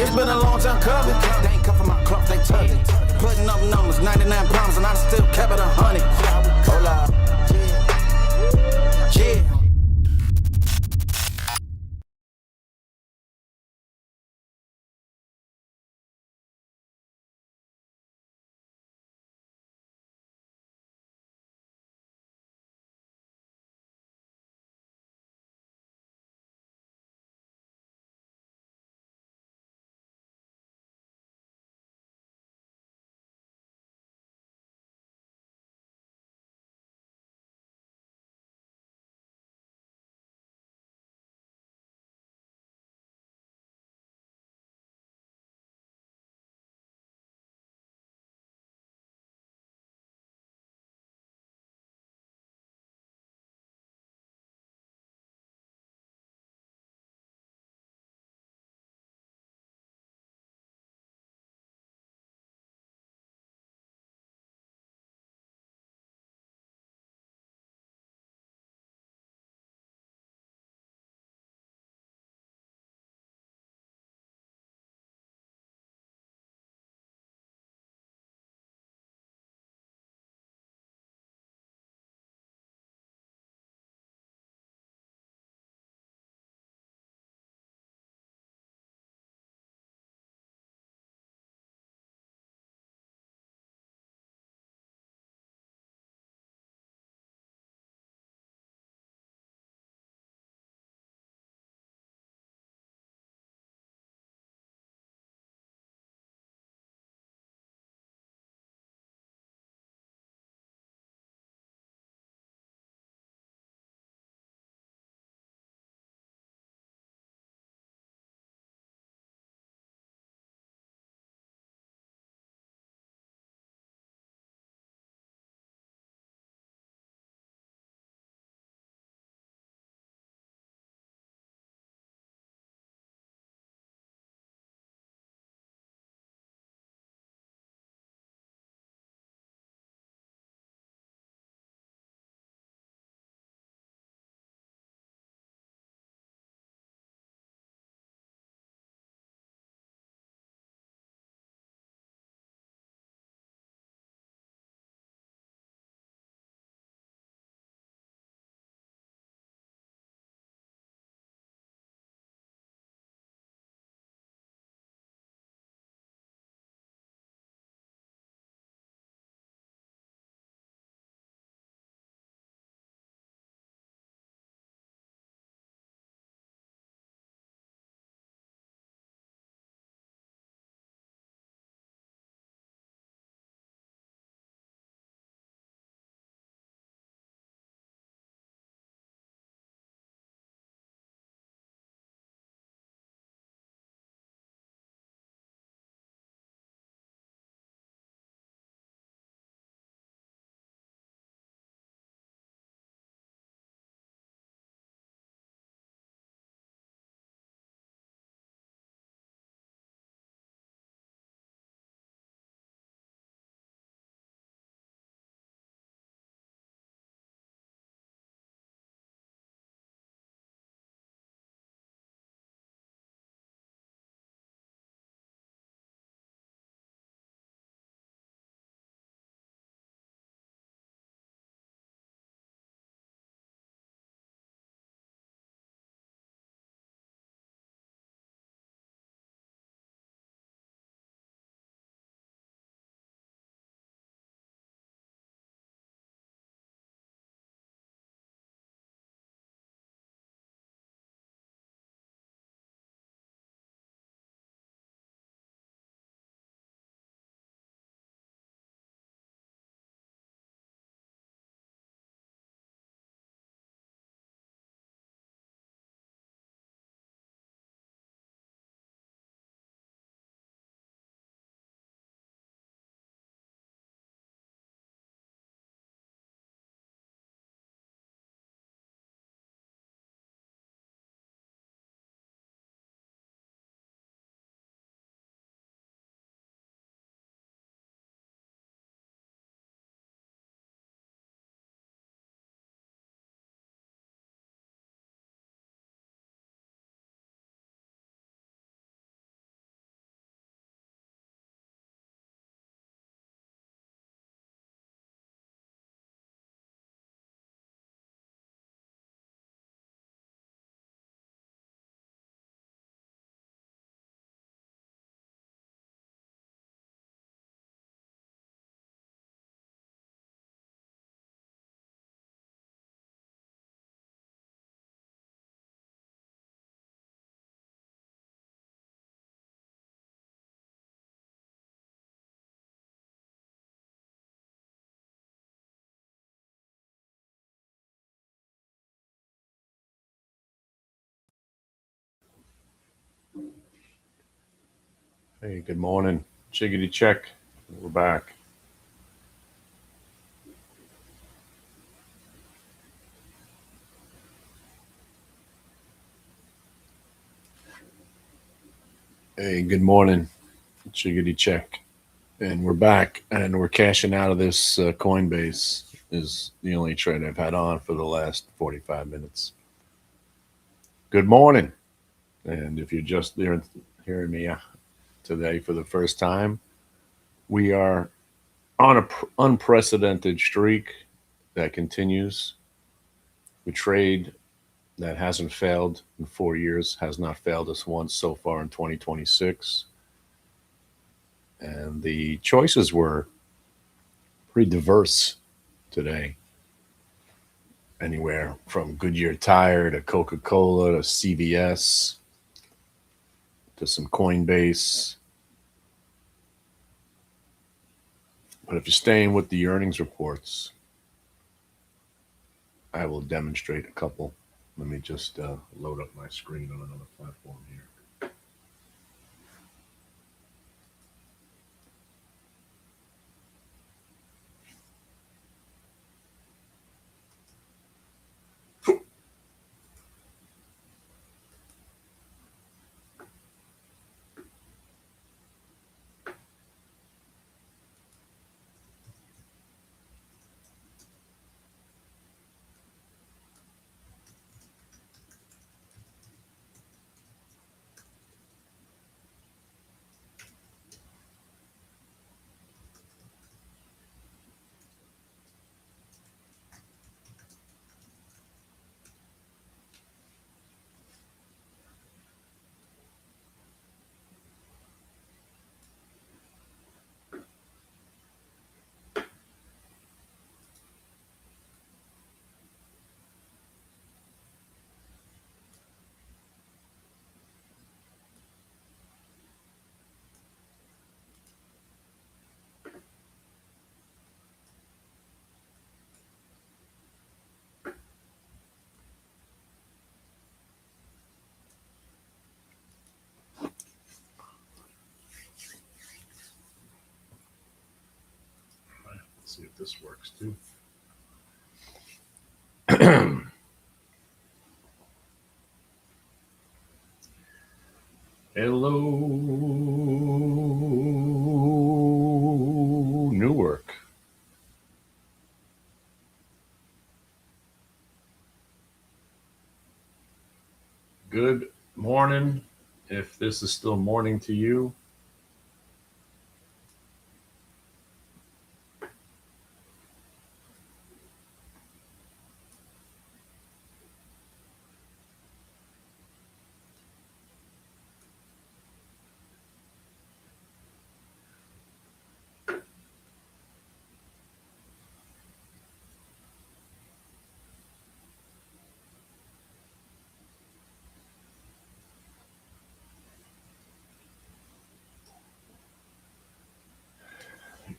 It's been a long time coming. They ain't come for my cloth, they tugging. Putting up numbers, 99 pounds, and I still kept it 100. Hold up. Hey, good morning. Chickadee check. We're back. Hey, good morning. Chickadee check. And we're back and we're cashing out of this Coinbase is the only trade I've had on for the last 45 minutes. Good morning. And if you're just there hearing me today for the first time, we are on an unprecedented streak that continues. We trade that hasn't failed in 4 years, has not failed us once so far in 2026. And the choices were pretty diverse today. Anywhere from Goodyear Tire to Coca Cola to CVS to some Coinbase. But if you're staying with the earnings reports, I will demonstrate a couple. Let me just load up my screen on another platform here. Let's see if this works too. Hello, Newark. Good morning. If this is still morning to you,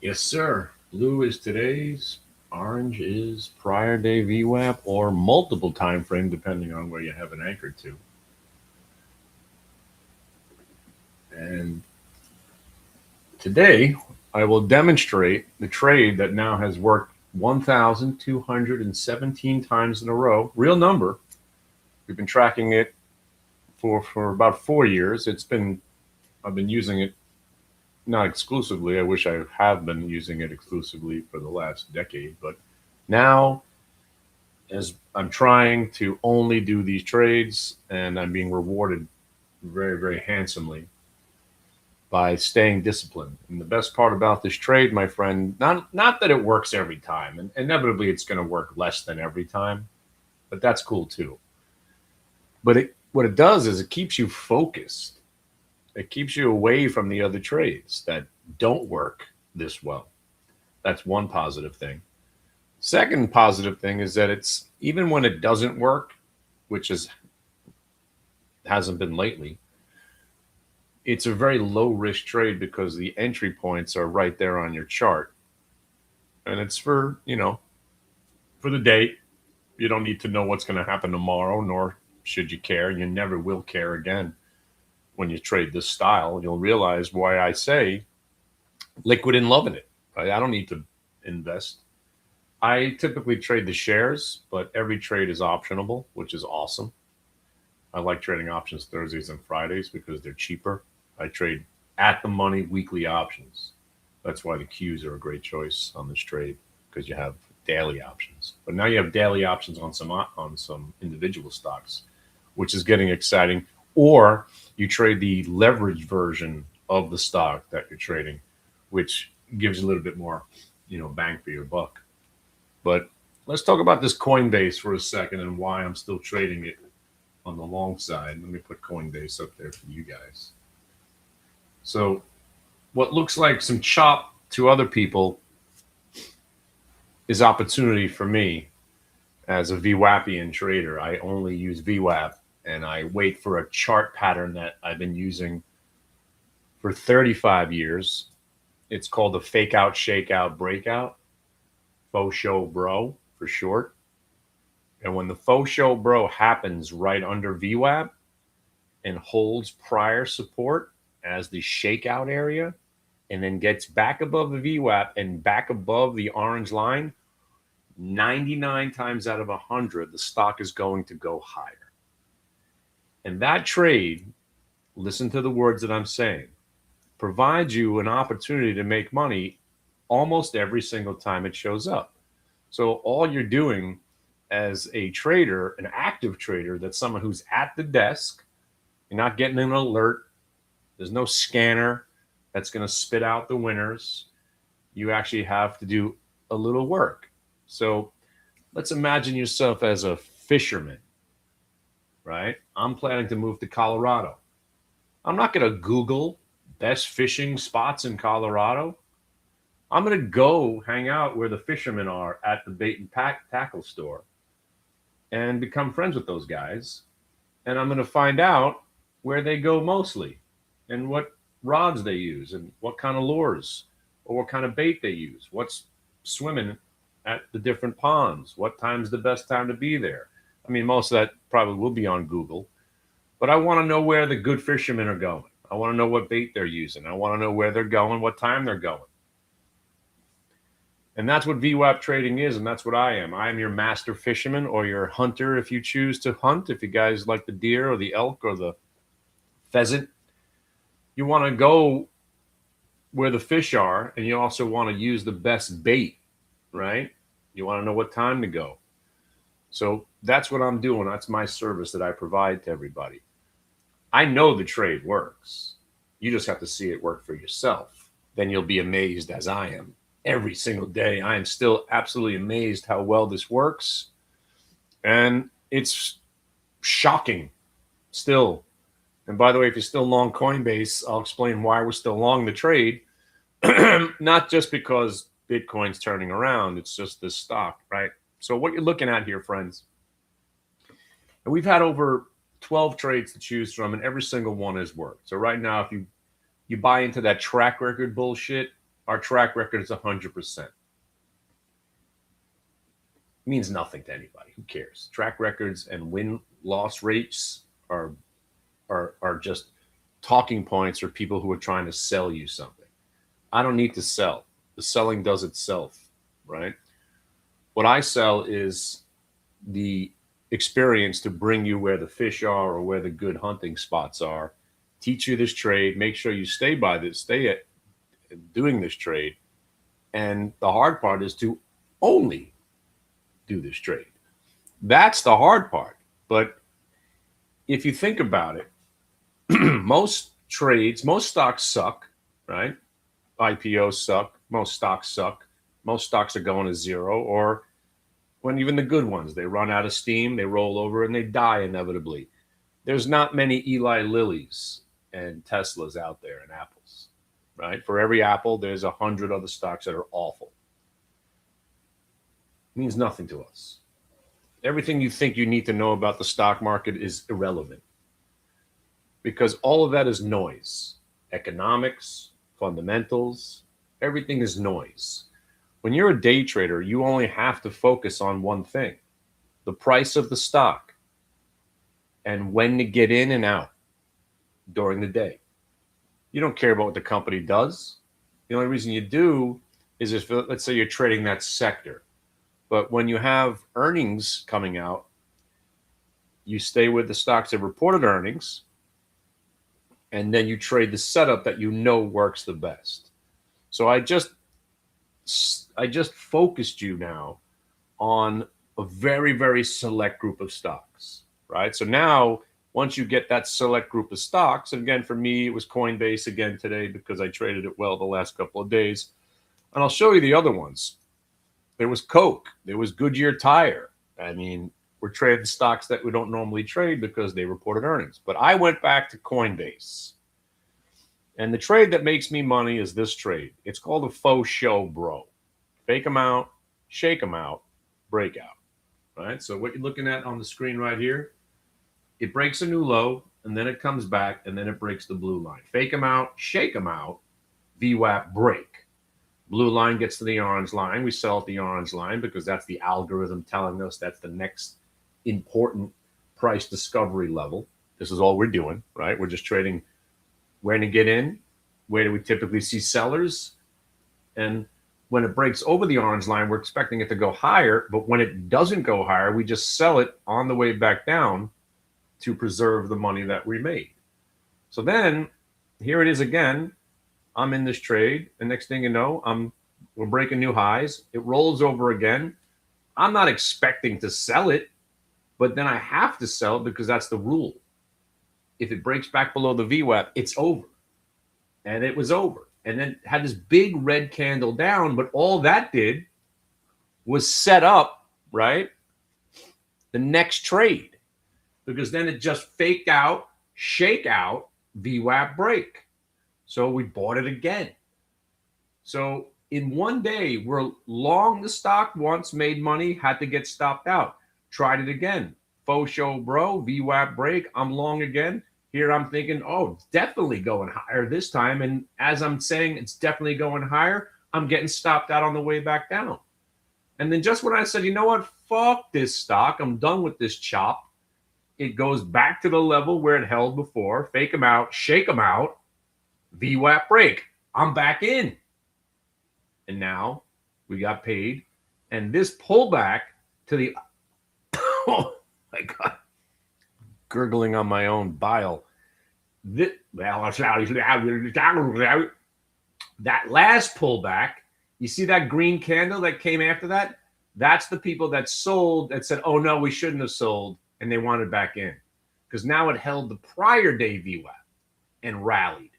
yes, sir. Blue is today's, orange is prior day VWAP or multiple time frame, depending on where you have it anchored to. And today, I will demonstrate the trade that now has worked 1,217 times in a row. Real number. We've been tracking it for about 4 years. I've been using it not exclusively. I wish I have been using it exclusively for the last decade, but now as I'm trying to only do these trades and I'm being rewarded very, very handsomely by staying disciplined. And the best part about this trade, my friend, not that it works every time, and inevitably it's going to work less than every time, but that's cool too. But what it does is it keeps you focused. It keeps you away from the other trades that don't work this well. That's one positive thing. Second positive thing is that it's even when it doesn't work, which hasn't been lately, it's a very low risk trade because the entry points are right there on your chart. And it's for the day. You don't need to know what's going to happen tomorrow, nor should you care. You never will care again when you trade this style, you'll realize why I say liquid and loving it. Right? I don't need to invest. I typically trade the shares, but every trade is optionable, which is awesome. I like trading options Thursdays and Fridays because they're cheaper. I trade at the money weekly options. That's why the Qs are a great choice on this trade, because you have daily options. But now you have daily options on some individual stocks, which is getting exciting. Or you trade the leverage version of the stock that you're trading, which gives you a little bit more, bang for your buck. But let's talk about this Coinbase for a second and why I'm still trading it on the long side. Let me put Coinbase up there for you guys. So what looks like some chop to other people is opportunity for me as a VWAPian trader. I only use VWAP, and I wait for a chart pattern that I've been using for 35 years. It's called the fake out, shake out, breakout. Faux show bro for short. And when the faux show bro happens right under VWAP and holds prior support as the shakeout area, and then gets back above the VWAP and back above the orange line, 99 times out of 100, the stock is going to go higher. And that trade, listen to the words that I'm saying, provides you an opportunity to make money almost every single time it shows up. So all you're doing as a trader, an active trader, that's someone who's at the desk, you're not getting an alert. There's no scanner that's going to spit out the winners. You actually have to do a little work. So let's imagine yourself as a fisherman, right? I'm planning to move to Colorado. I'm not going to Google best fishing spots in Colorado. I'm going to go hang out where the fishermen are at the bait and tackle store and become friends with those guys. And I'm going to find out where they go mostly and what rods they use and what kind of lures or what kind of bait they use, what's swimming at the different ponds, what time's the best time to be there. I mean, most of that probably will be on Google, but I want to know where the good fishermen are going. I want to know what bait they're using. I want to know where they're going, what time they're going. And that's what VWAP trading is, and that's what I am. I am your master fisherman or your hunter if you choose to hunt. If you guys like the deer or the elk or the pheasant, you want to go where the fish are, and you also want to use the best bait, right? You want to know what time to go. So that's what I'm doing. That's my service that I provide to everybody. I know the trade works. You just have to see it work for yourself. Then you'll be amazed, as I am. Every single day, I am still absolutely amazed how well this works. And it's shocking still. And by the way, if you're still long Coinbase, I'll explain why we're still long the trade. Not just because Bitcoin's turning around. It's just this stock, right? So what you're looking at here, friends, and we've had over 12 trades to choose from, and every single one has worked. So right now, if you buy into that track record bullshit, our track record is 100%. It means nothing to anybody. Who cares? Track records and win-loss rates are just talking points for people who are trying to sell you something. I don't need to sell. The selling does itself, right? What I sell is the experience to bring you where the fish are or where the good hunting spots are, teach you this trade, make sure you stay at doing this trade. And the hard part is to only do this trade. That's the hard part. But if you think about it, most stocks suck, right? IPOs suck. Most stocks suck. Most stocks are going to zero, or when even the good ones, they run out of steam, they roll over, and they die inevitably. There's not many Eli Lillys and Teslas out there and Apples, right? For every Apple, there's 100 other stocks that are awful. It means nothing to us. Everything you think you need to know about the stock market is irrelevant, because all of that is noise. Economics, fundamentals, everything is noise. When you're a day trader, you only have to focus on one thing: the price of the stock and when to get in and out. during the day. You don't care about what the company does. The only reason you do is if, let's say, you're trading that sector. But when you have earnings coming out, you stay with the stocks that reported earnings, and then you trade the setup that you know works the best. So I just focused you now on a very, very select group of stocks, right? So now, once you get that select group of stocks, and again, for me, it was Coinbase again today because I traded it well the last couple of days. And I'll show you the other ones. There was Coke. There was Goodyear Tire. I mean, we're trading stocks that we don't normally trade because they reported earnings. But I went back to Coinbase. And the trade that makes me money is this trade. It's called a faux show, bro. Fake them out, shake them out, breakout. Right? So what you're looking at on the screen right here, it breaks a new low, and then it comes back, and then it breaks the blue line. Fake them out, shake them out, VWAP break. Blue line gets to the orange line. We sell at the orange line because that's the algorithm telling us that's the next important price discovery level. This is all we're doing, right? We're just trading where to get in, where do we typically see sellers, and when it breaks over the orange line, we're expecting it to go higher, but when it doesn't go higher, we just sell it on the way back down to preserve the money that we made. So then here it is again. I'm in this trade, and next thing you know, we're breaking new highs. It rolls over again. I'm not expecting to sell it, but then I have to sell it because that's the rule. If it breaks back below the VWAP, it's over. And it was over. And then had this big red candle down, but all that did was set up, right, the next trade. Because then it just faked out, shake out, VWAP break. So we bought it again. So in one day, we're long the stock once, made money, had to get stopped out. Tried it again. Faux show, bro, VWAP break. I'm long again. Here I'm thinking, oh, it's definitely going higher this time. And as I'm saying it's definitely going higher, I'm getting stopped out on the way back down. And then just when I said, you know what, fuck this stock, I'm done with this chop, it goes back to the level where it held before. Fake them out, shake them out, VWAP break. I'm back in. And now we got paid. And this pullback to the, oh my God, gurgling on my own bile. That last pullback, you see that green candle that came after that? That's the people that sold, that said, oh no, we shouldn't have sold, and they wanted back in. Because now it held the prior day VWAP and rallied.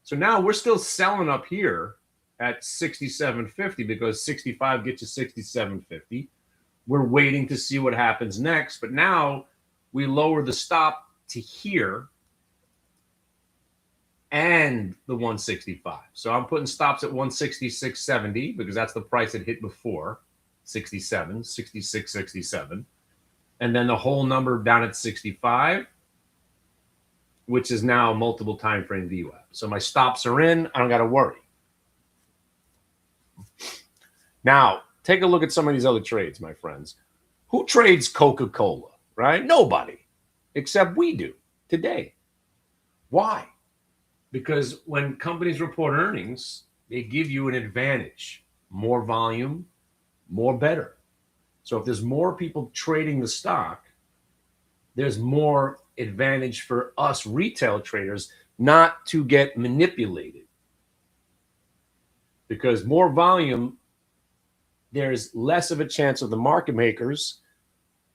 So now we're still selling up here at 67.50 because 65 gets you 67.50. We're waiting to see what happens next, but now we lower the stop to here and the 165. So I'm putting stops at 166.70 because that's the price it hit before, 67, 66, 67. And then the whole number down at 65, which is now multiple time frame VWAP. So my stops are in. I don't got to worry. Now, take a look at some of these other trades, my friends. Who trades Coca-Cola, right? Nobody, except we do today. Why? Because when companies report earnings, they give you an advantage. More volume, more better. So if there's more people trading the stock, there's more advantage for us retail traders not to get manipulated. Because more volume, there's less of a chance of the market makers,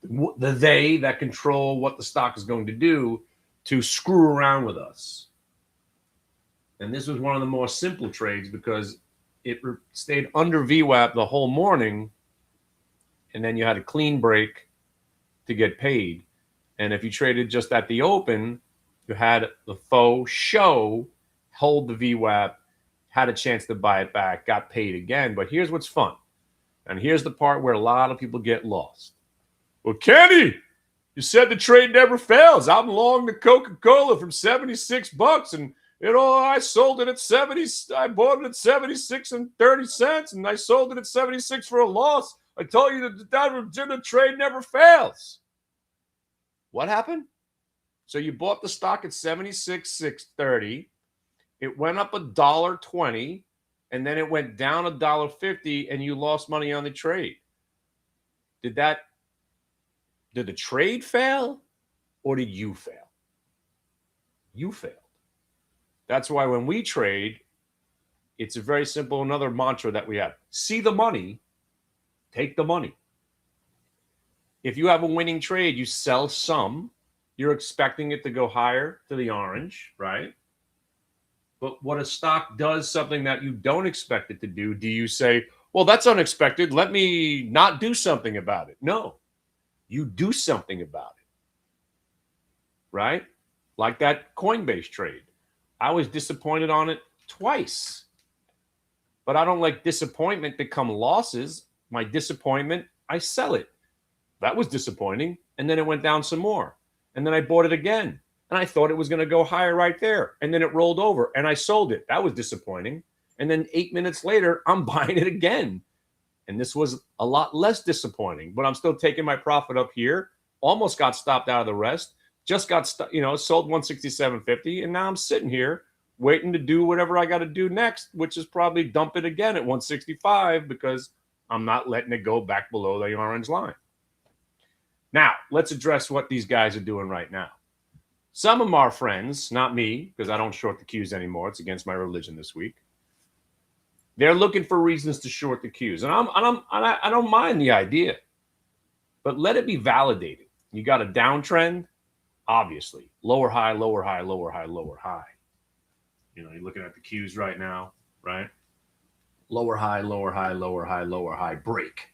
the they that control what the stock is going to do, to screw around with us. And this was one of the more simple trades because it stayed under VWAP the whole morning, and then you had a clean break to get paid. And if you traded just at the open, you had the faux show, hold the VWAP, had a chance to buy it back, got paid again. But here's what's fun. And here's the part where a lot of people get lost. Well, Kenny, you said the trade never fails. I'm long the Coca-Cola from $76, and I sold it at 70. I bought it at 76 and 30 cents, and I sold it at 76 for a loss. I told you that the trade never fails. What happened? So you bought the stock at 76,630. It went up $1.20, and then it went down $1.50, and you lost money on the trade. Did the trade fail, or did you fail? You failed. That's why when we trade, it's a very simple, another mantra that we have. See the money, take the money. If you have a winning trade, you sell some. You're expecting it to go higher to the orange, right? But what a stock does, something that you don't expect it to do, do you say, well, that's unexpected, let me not do something about it? No, you do something about it, right? Like that Coinbase trade. I was disappointed on it twice. But I don't like disappointment become losses. My disappointment, I sell it. That was disappointing. And then it went down some more. And then I bought it again. And I thought it was going to go higher right there. And then it rolled over and I sold it. That was disappointing. And then 8 minutes later, I'm buying it again. And this was a lot less disappointing. But I'm still taking my profit up here. Almost got stopped out of the rest. Just got, sold 167.50. And now I'm sitting here waiting to do whatever I got to do next, which is probably dump it again at 165 because I'm not letting it go back below the orange line. Now, let's address what these guys are doing right now. Some of our friends, not me, because I don't short the Qs anymore. It's against my religion this week. They're looking for reasons to short the Qs. And I don't mind the idea, but let it be validated. You got a downtrend, obviously. Lower high, lower high, lower high, lower high. You're looking at the Qs right now, right? Lower high, lower high, lower high, lower high, break.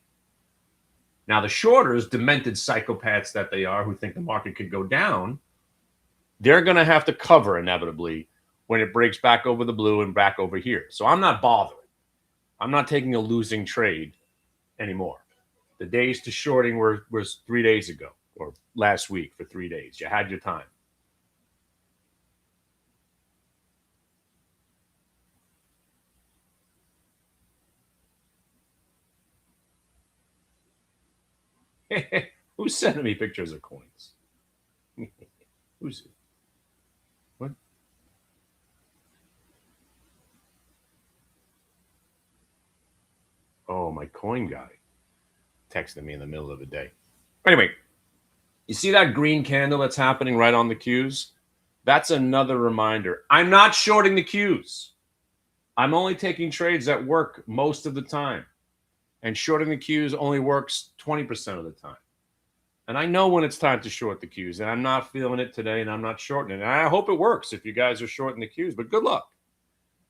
Now, the shorters, demented psychopaths that they are, who think the market could go down, they're going to have to cover inevitably when it breaks back over the blue and back over here. So I'm not bothering. I'm not taking a losing trade anymore. The days to shorting was 3 days ago or last week for 3 days. You had your time. Who's sending me pictures of coins? Who's it? What? Oh, my coin guy texted me in the middle of the day. Anyway, you see that green candle that's happening right on the Qs? That's another reminder. I'm not shorting the Qs. I'm only taking trades that work most of the time. And shorting the Qs only works 20% of the time. And I know when it's time to short the Qs, and I'm not feeling it today, and I'm not shorting it. And I hope it works if you guys are shorting the Qs, but good luck.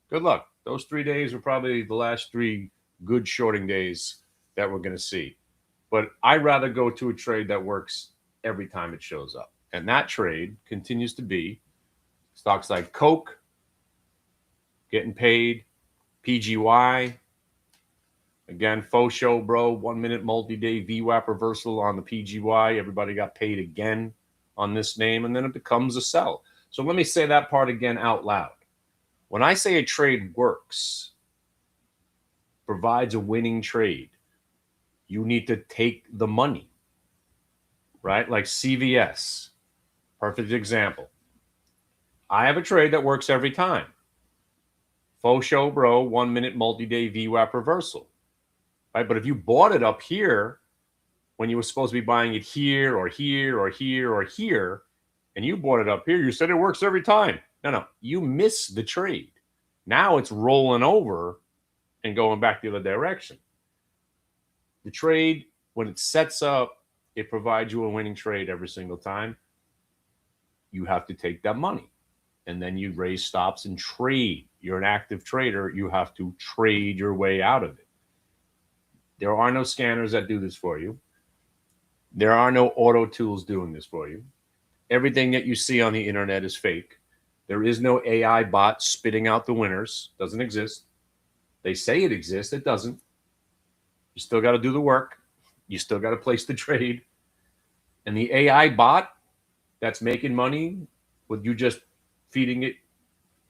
Good luck. Those 3 days were probably the last 3 good shorting days that we're going to see. But I'd rather go to a trade that works every time it shows up. And that trade continues to be stocks like Coke, getting paid, PGY. Again, faux show, bro. 1 minute multi-day VWAP reversal on the PGY. Everybody got paid again on this name, and then it becomes a sell. So let me say that part again out loud. When I say a trade works, provides a winning trade, you need to take the money, right? Like CVS, perfect example. I have a trade that works every time. Faux show, bro. 1 minute multi-day VWAP reversal. Right? But if you bought it up here when you were supposed to be buying it here or here or here or here, and you bought it up here, you said it works every time. No, you missed the trade. Now it's rolling over and going back the other direction. The trade, when it sets up, it provides you a winning trade every single time. You have to take that money. And then you raise stops and trade. You're an active trader. You have to trade your way out of it. There are no scanners that do this for you. There are no auto tools doing this for you. Everything that you see on the internet is fake. There is no AI bot spitting out the winners. Doesn't exist. They say it exists. It doesn't. You still got to do the work. You still got to place the trade. And the AI bot that's making money with you just feeding it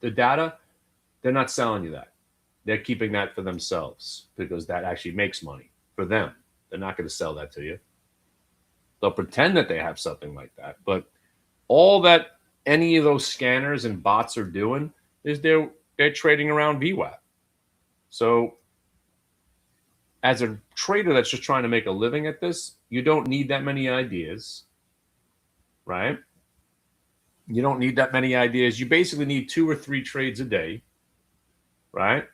the data, they're not selling you that. They're keeping that for themselves because that actually makes money for them. They're not going to sell that to you. They'll pretend that they have something like that, but All that any of those scanners and bots are doing is they're trading around VWAP. So as a trader that's just trying to make a living at this, you don't need that many ideas, right? You don't need that many ideas. You basically need 2 or 3 trades a day, right?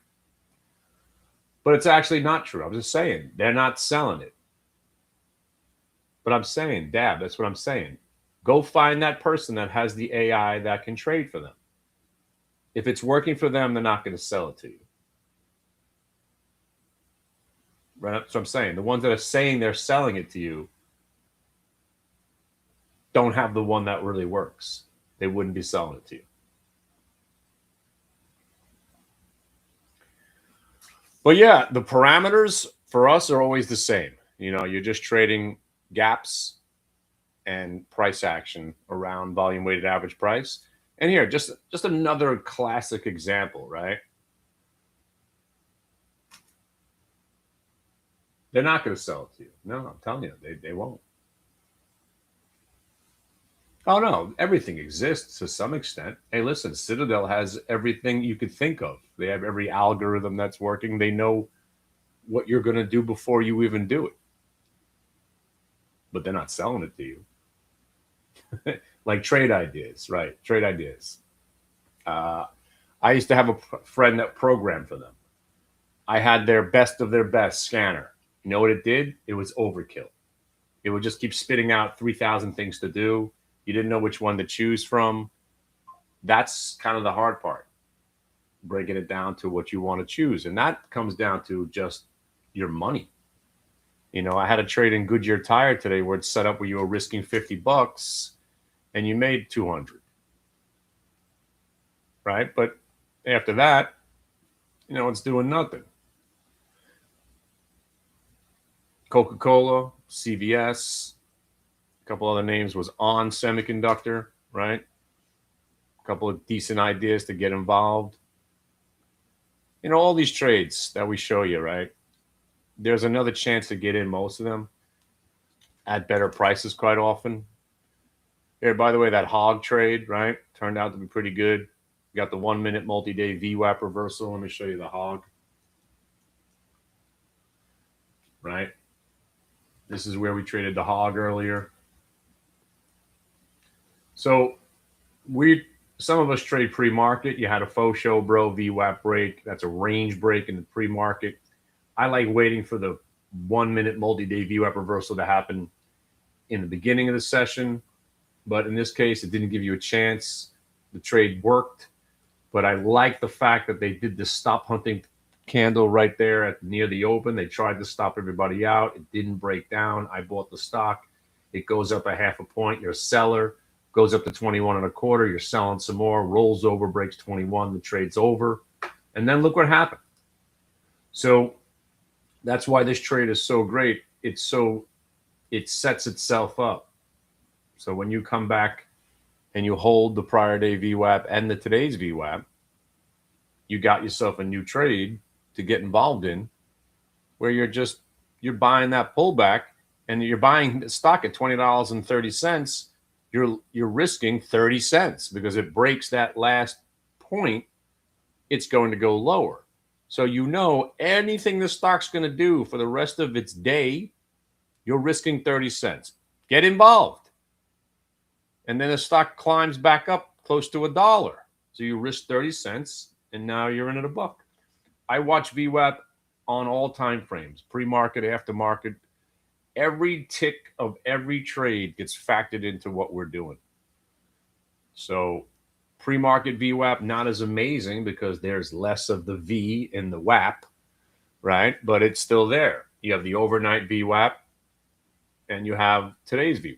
But it's actually not true. I'm just saying they're not selling it. But I'm saying, Dab, that's what I'm saying. Go find that person that has the AI that can trade for them. If it's working for them, they're not going to sell it to you. Right? That's what I'm saying. The ones that are saying they're selling it to you don't have the one that really works. They wouldn't be selling it to you. But yeah, the parameters for us are always the same. You know, you're just trading gaps and price action around volume weighted average price. And here, just another classic example, right? They're not going to sell it to you. No, I'm telling you, they won't. Oh no, everything exists to some extent. Hey, listen, Citadel has everything you could think of. They have every algorithm that's working. They know what you're going to do before you even do it. But they're not selling it to you. Like trade ideas, right? Trade ideas. I used to have a friend that programmed for them. I had their best of their best scanner. You know what it did? It was overkill. It would just keep spitting out 3,000 things to do. You didn't know which one to choose from. That's kind of the hard part, breaking it down to what you want to choose. And that comes down to just your money. You know, I had a trade in Goodyear Tire today where it's set up where you were risking $50 and you made 200. Right? But after that, you know, it's doing nothing. Coca-Cola, CVS, a couple other names was On Semiconductor, right? A couple of decent ideas to get involved. You know, all these trades that we show you, right? There's another chance to get in most of them at better prices quite often. Here, by the way, that hog trade, right, turned out to be pretty good. You got the 1 minute multi-day VWAP reversal. Let me show you the hog. Right? This is where we traded the hog earlier. So some of us trade pre-market. You had a faux show, bro, VWAP break. That's a range break in the pre-market. I like waiting for the 1 minute multi-day VWAP reversal to happen in the beginning of the session. But in this case, it didn't give you a chance. The trade worked. But I like the fact that they did the stop hunting candle right there near the open. They tried to stop everybody out. It didn't break down. I bought the stock. It goes up a half a point. You're a seller. Goes up to 21 and a quarter. You're selling some more. Rolls over, breaks 21. The trade's over. And then look what happened. So that's why this trade is so great. It sets itself up. So when you come back and you hold the prior day VWAP and the today's VWAP, you got yourself a new trade to get involved in where you're buying that pullback and you're buying the stock at $20.30. You're risking 30 cents because it breaks that last point, it's going to go lower. So you know anything the stock's going to do for the rest of its day, you're risking 30 cents. Get involved. And then the stock climbs back up close to $1. So you risk 30 cents and now you're in at $1. I watch VWAP on all time frames, pre-market, aftermarket. Every tick of every trade gets factored into what we're doing. So pre-market VWAP, not as amazing because there's less of the V in the WAP, right? But it's still there. You have the overnight VWAP and you have today's VWAP.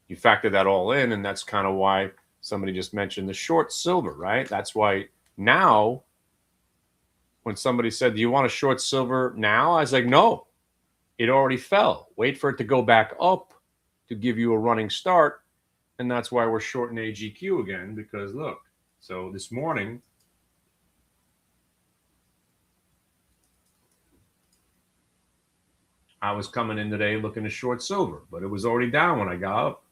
You factor that all in, and that's kind of why somebody just mentioned the short silver, right? That's why now when somebody said, do you want a short silver now? I was like, no, it already fell. Wait for it to go back up to give you a running start. And that's why we're shorting AGQ again, because look, so this morning, I was coming in today looking to short silver, but it was already down when I got up.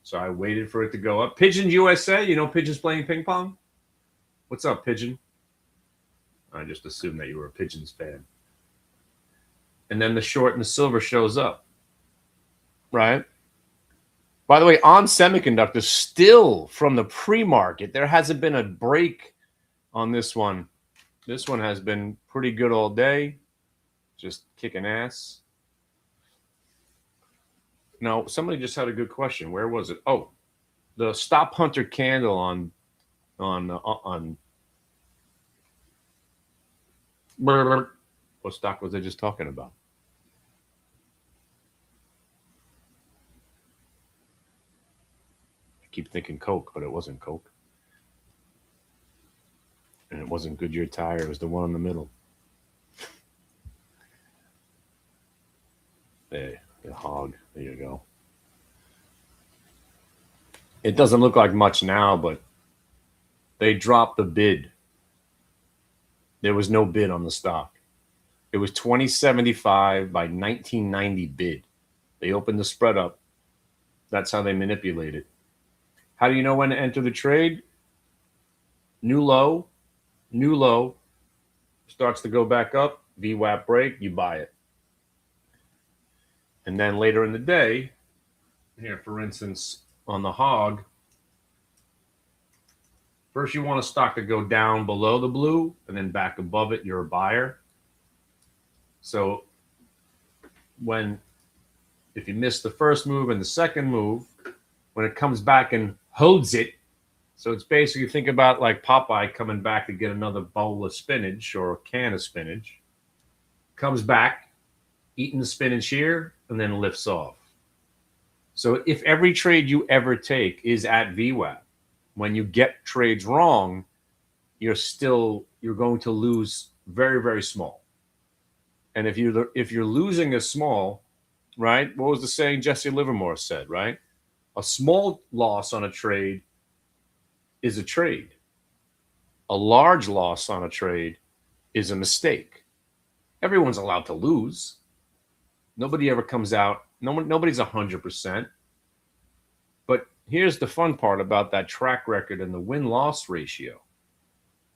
So I waited for it to go up. Pigeon USA, you know Pigeon's playing ping pong? What's up, Pigeon? I just assumed that you were a Pigeons fan. And then the short and the silver shows up, right? By the way, on semiconductors, still from the pre-market, there hasn't been a break on this one. This one has been pretty good all day, just kicking ass. Now, somebody just had a good question. Where was it? Oh, the Stop Hunter candle on what stock was I just talking about? I keep thinking Coke, but it wasn't Coke. And it wasn't Goodyear Tire. It was the one in the middle. There, the hog. There you go. It doesn't look like much now, but they dropped the bid. There was no bid on the stock. It was 2075 by 1990 bid. They opened the spread up. That's how they manipulate it. How do you know when to enter the trade? New low, starts to go back up, VWAP break, you buy it. And then later in the day, here, for instance, on the hog, first you want a stock to go down below the blue, and then back above it, you're a buyer. So if you miss the first move and the second move, when it comes back and holds it, so it's basically, think about like Popeye coming back to get another bowl of spinach or a can of spinach, comes back, eating the spinach here, and then lifts off. So if every trade you ever take is at VWAP, when you get trades wrong, you're going to lose very, very small. And if you're losing a small, right? What was the saying Jesse Livermore said, right? A small loss on a trade is a trade. A large loss on a trade is a mistake. Everyone's allowed to lose. Nobody ever comes out. Nobody's 100%. But here's the fun part about that track record and the win-loss ratio,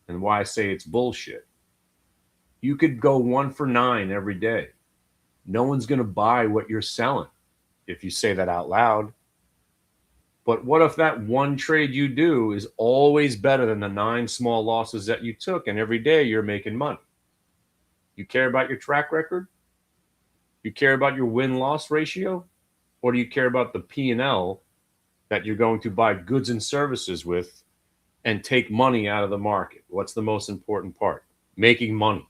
and why I say it's bullshit. You could go 1 for 9 every day. No one's going to buy what you're selling if you say that out loud. But what if that one trade you do is always better than the 9 small losses that you took, and every day you're making money? You care about your track record? You care about your win-loss ratio? Or do you care about the P&L that you're going to buy goods and services with and take money out of the market? What's the most important part? Making money.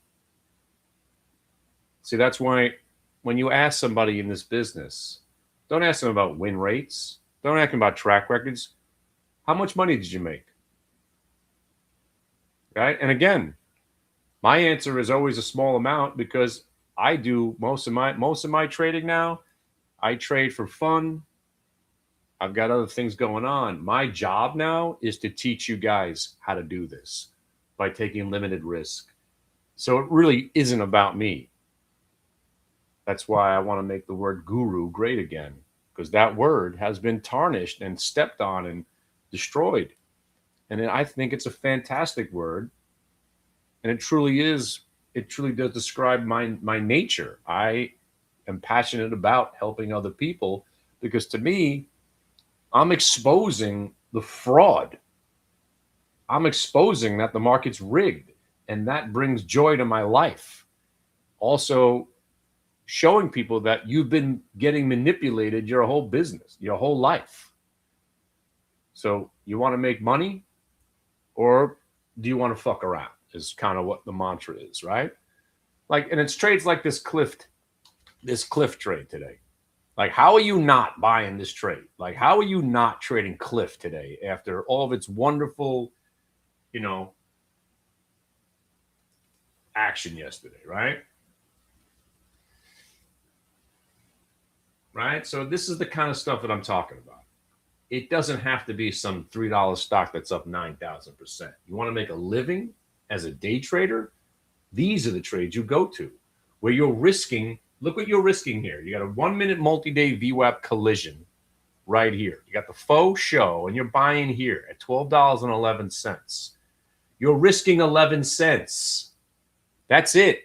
See, that's why when you ask somebody in this business, don't ask them about win rates. Don't ask them about track records. How much money did you make? Right? And again, my answer is always a small amount, because I do most of my trading now. I trade for fun. I've got other things going on. My job now is to teach you guys how to do this by taking limited risk. So it really isn't about me. That's why I want to make the word guru great again, because that word has been tarnished and stepped on and destroyed. And I think it's a fantastic word. And it truly is. It truly does describe my nature. I am passionate about helping other people, because to me, I'm exposing the fraud. I'm exposing that the market's rigged, and that brings joy to my life. Also, showing people that you've been getting manipulated your whole business, your whole life. So you want to make money, or do you want to fuck around? Is kind of what the mantra is, right? Like, and it's trades like this cliff trade today. Like, how are you not buying this trade? Like, how are you not trading Cliff today after all of its wonderful, action yesterday, right? Right? So this is the kind of stuff that I'm talking about. It doesn't have to be some $3 stock that's up 9,000%. You want to make a living as a day trader? These are the trades you go to, where you're risking. Look what you're risking here. You got a 1-minute multi-day VWAP collision right here. You got the faux show, and you're buying here at $12.11. You're risking 11 cents. That's it.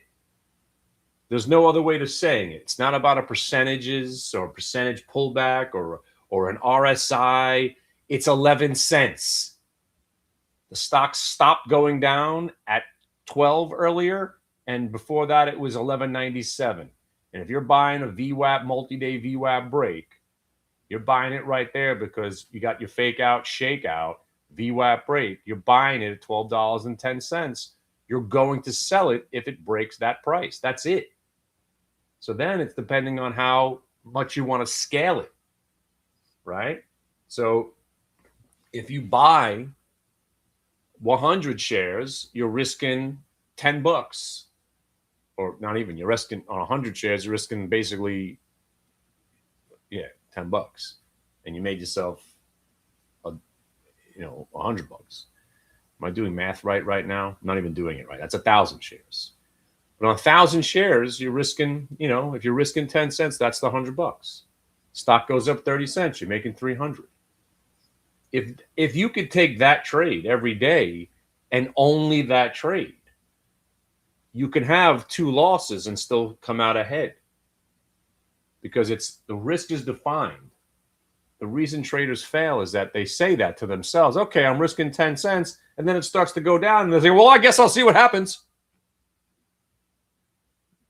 There's no other way to saying it. It's not about a percentages or a percentage pullback or an RSI. It's 11 cents. The stock stopped going down at 12 earlier, and before that it was 11.97. And if you're buying a VWAP, multi-day VWAP break, you're buying it right there because you got your fake out, shake out, VWAP break. You're buying it at $12.10. You're going to sell it if it breaks that price. That's it. So then it's depending on how much you want to scale it, right? So if you buy 100 shares, you're risking $10. Or not even, you're risking on 100 shares, you're risking basically, $10. And you made yourself $100. Am I doing math right now? I'm not even doing it right. That's 1,000 shares. But on 1,000 shares, you're risking, if you're risking 10 cents, that's the $100. Stock goes up 30 cents, you're making 300. If you could take that trade every day and only that trade, you can have 2 losses and still come out ahead because the risk is defined. The reason traders fail is that they say that to themselves. Okay, I'm risking 10 cents. And then it starts to go down. And they say, well, I guess I'll see what happens.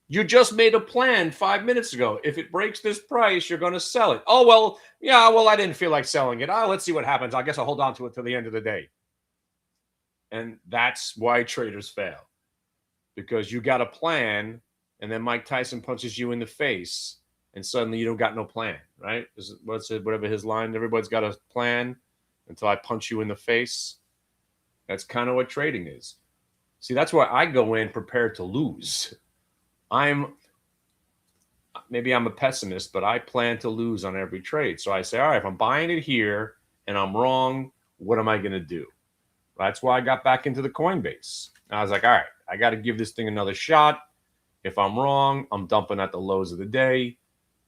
You just made a plan 5 minutes ago. If it breaks this price, you're going to sell it. Oh, well, I didn't feel like selling it. Let's see what happens. I guess I'll hold on to it till the end of the day. And that's why traders fail. Because you got a plan, and then Mike Tyson punches you in the face, and suddenly you don't got no plan, right? Whatever his line, everybody's got a plan until I punch you in the face. That's kind of what trading is. See, that's why I go in prepared to lose. Maybe I'm a pessimist, but I plan to lose on every trade. So I say, all right, if I'm buying it here and I'm wrong, what am I going to do? That's why I got back into the Coinbase. I was like, all right, I got to give this thing another shot. If I'm wrong, I'm dumping at the lows of the day.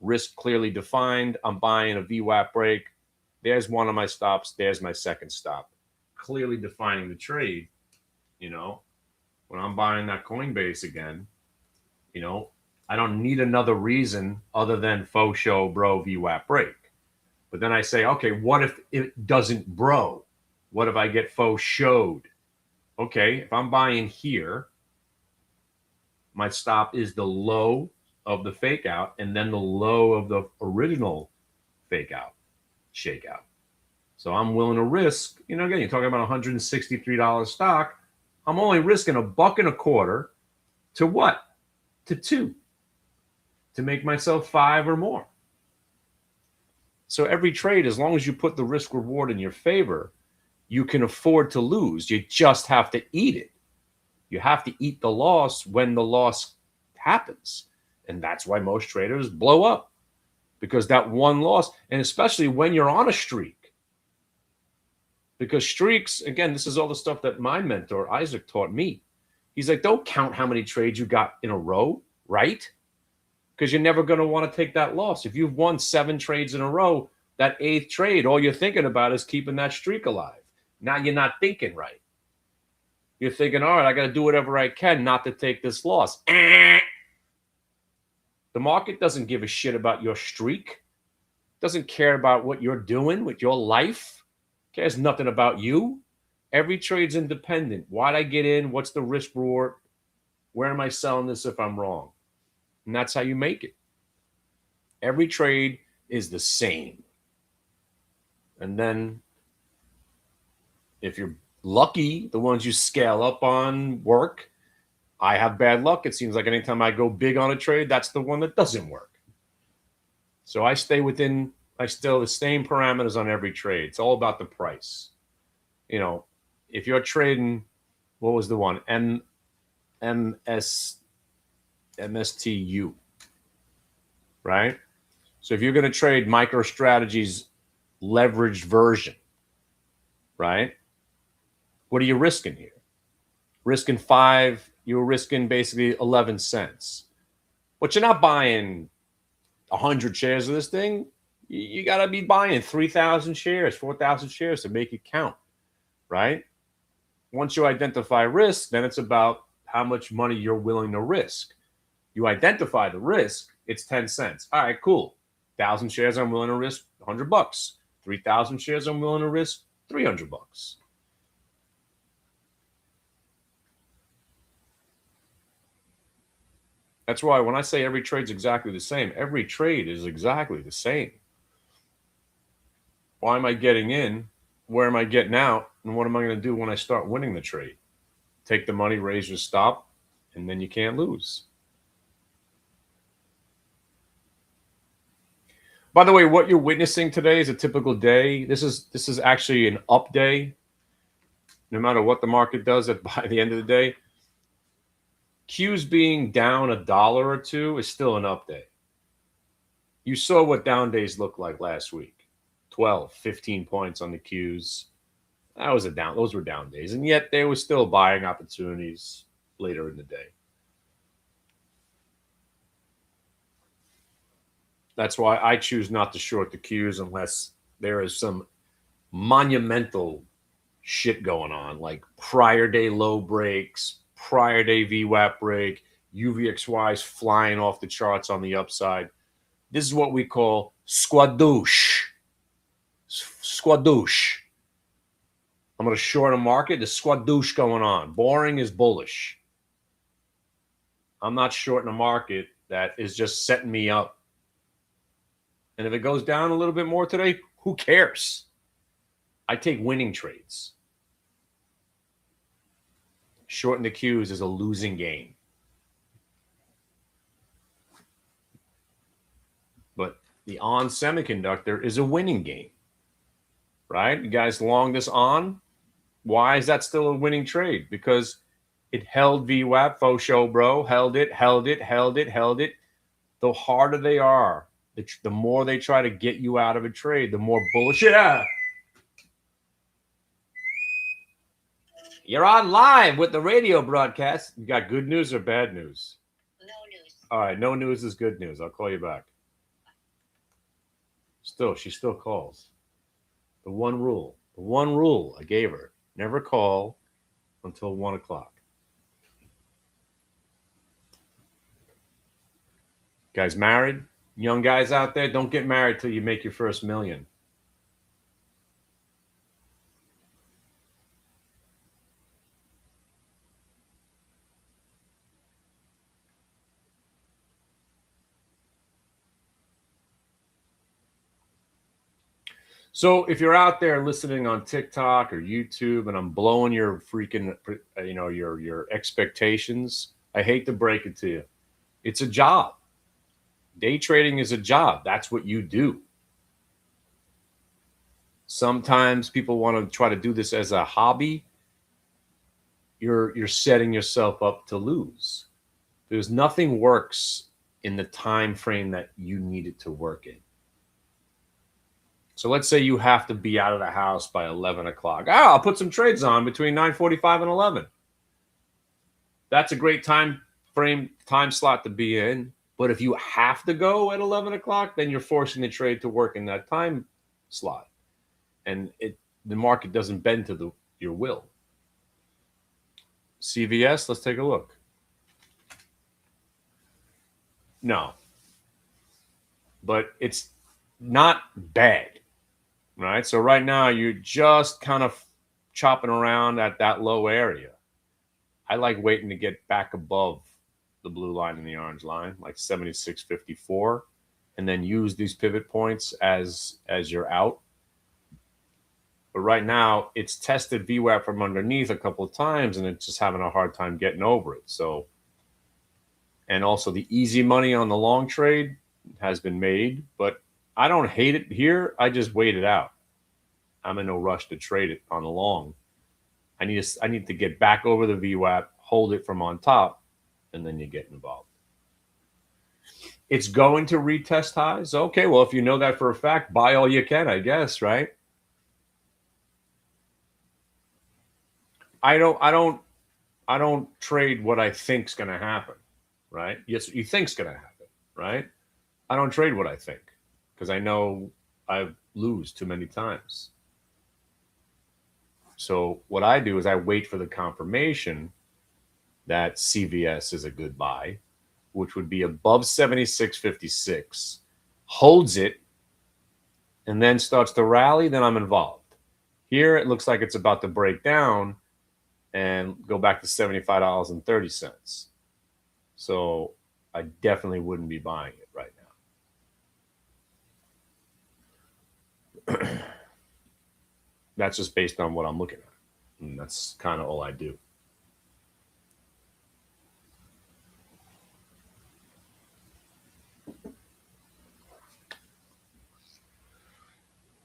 Risk clearly defined. I'm buying a VWAP break. There's one of my stops. There's my second stop. Clearly defining the trade. When I'm buying that Coinbase again, I don't need another reason other than faux show, bro, VWAP break. But then I say, okay, what if it doesn't bro? What if I get faux showed? Okay, if I'm buying here, my stop is the low of the fake out and then the low of the original fake out, shake out. So I'm willing to risk, again, you're talking about $163 stock. I'm only risking $1.25 to what? To 2 to make myself 5 or more. So every trade, as long as you put the risk reward in your favor, you can afford to lose. You just have to eat it. You have to eat the loss when the loss happens. And that's why most traders blow up, because that one loss, and especially when you're on a streak. Because streaks, again, this is all the stuff that my mentor, Isaac, taught me. He's like, don't count how many trades you got in a row, right? Because you're never going to want to take that loss. If you've won 7 trades in a row, that 8th trade, all you're thinking about is keeping that streak alive. Now you're not thinking right. You're thinking, all right, I got to do whatever I can not to take this loss. The market doesn't give a shit about your streak. Doesn't care about what you're doing with your life. Cares nothing about you. Every trade's independent. Why'd I get in? What's the risk reward? Where am I selling this if I'm wrong? And that's how you make it. Every trade is the same. And then if you're lucky, the ones you scale up on work. I have bad luck. It seems like anytime I go big on a trade, that's the one that doesn't work. So I stay still the same parameters on every trade. It's all about the price. If you're trading, what was the one? MSTU, right? So if you're going to trade MicroStrategy's leveraged version, right? What are you risking here? Risking 5, you're risking basically 11 cents. But you're not buying 100 shares of this thing. You got to be buying 3,000 shares, 4,000 shares to make it count, right? Once you identify risk, then it's about how much money you're willing to risk. You identify the risk, it's 10 cents. All right, cool. 1,000 shares I'm willing to risk $100. 3,000 shares I'm willing to risk $300. That's why when I say every trade's exactly the same, every trade is exactly the same. Why am I getting in? Where am I getting out? And what am I going to do when I start winning the trade? Take the money, raise your stop, and then you can't lose. By the way, what you're witnessing today is a typical day. This is actually an up day. No matter what the market does, by the end of the day, Q's being down $1 or $2 is still an up day. You saw what down days looked like last week. 12, 15 points on the Qs. Those were down days. And yet there was still buying opportunities later in the day. That's why I choose not to short the Qs unless there is some monumental shit going on, like prior day low breaks, prior day VWAP break, UVXY's flying off the charts on the upside. This is what we call squadouche. Squadouche. I'm going to short a market. There's squadouche going on. Boring is bullish. I'm not shorting a market that is just setting me up. And if it goes down a little bit more today, who cares? I take winning trades. Shorting the Qs is a losing game. But the on semiconductor is a winning game. Right? You guys long this on. Why is that still a winning trade? Because it held VWAP, faux show, bro. Held it. The harder they are, the more they try to get you out of a trade, the more bullish. Yeah. You're on live with the radio broadcast. You got good news or bad news? No news. All right, no news is good news. I'll call you back. She still calls. The one rule I gave her: never call until 1 o'clock. Guys married? Young guys out there, don't get married till you make your first million. So if you're out there listening on TikTok or YouTube and I'm blowing your freaking, your expectations, I hate to break it to you. It's a job. Day trading is a job. That's what you do. Sometimes people want to try to do this as a hobby. You're setting yourself up to lose. Because nothing works in the time frame that you need it to work in. So let's say you have to be out of the house by 11 o'clock. I'll put some trades on between 9:45 and 11. That's a great time slot to be in. But if you have to go at 11 o'clock, then you're forcing the trade to work in that time slot. And the market doesn't bend to your will. CVS, let's take a look. No. But it's not bad, right? So right now you're just kind of chopping around at that low area. I like waiting to get back above the blue line and the orange line, like 76.54, and then use these pivot points as you're out. But right now, it's tested VWAP from underneath a couple of times, and it's just having a hard time getting over it. So, and also the easy money on the long trade has been made, but I don't hate it here. I just wait it out. I'm in no rush to trade it on the long. I need to get back over the VWAP, hold it from on top, and then you get involved. It's going to retest highs. Okay, well, if you know that for a fact, buy all you can, I guess, right? I don't trade what I think's going to happen, right? Yes, you think's going to happen, right? I don't trade what I think because I know I lose too many times. So what I do is I wait for the confirmation that CVS is a good buy, which would be above 76.56, holds it, and then starts to rally, then I'm involved. Here it looks like it's about to break down and go back to $75.30. So I definitely wouldn't be buying it right now. That's just based on what I'm looking at. And that's kind of all I do.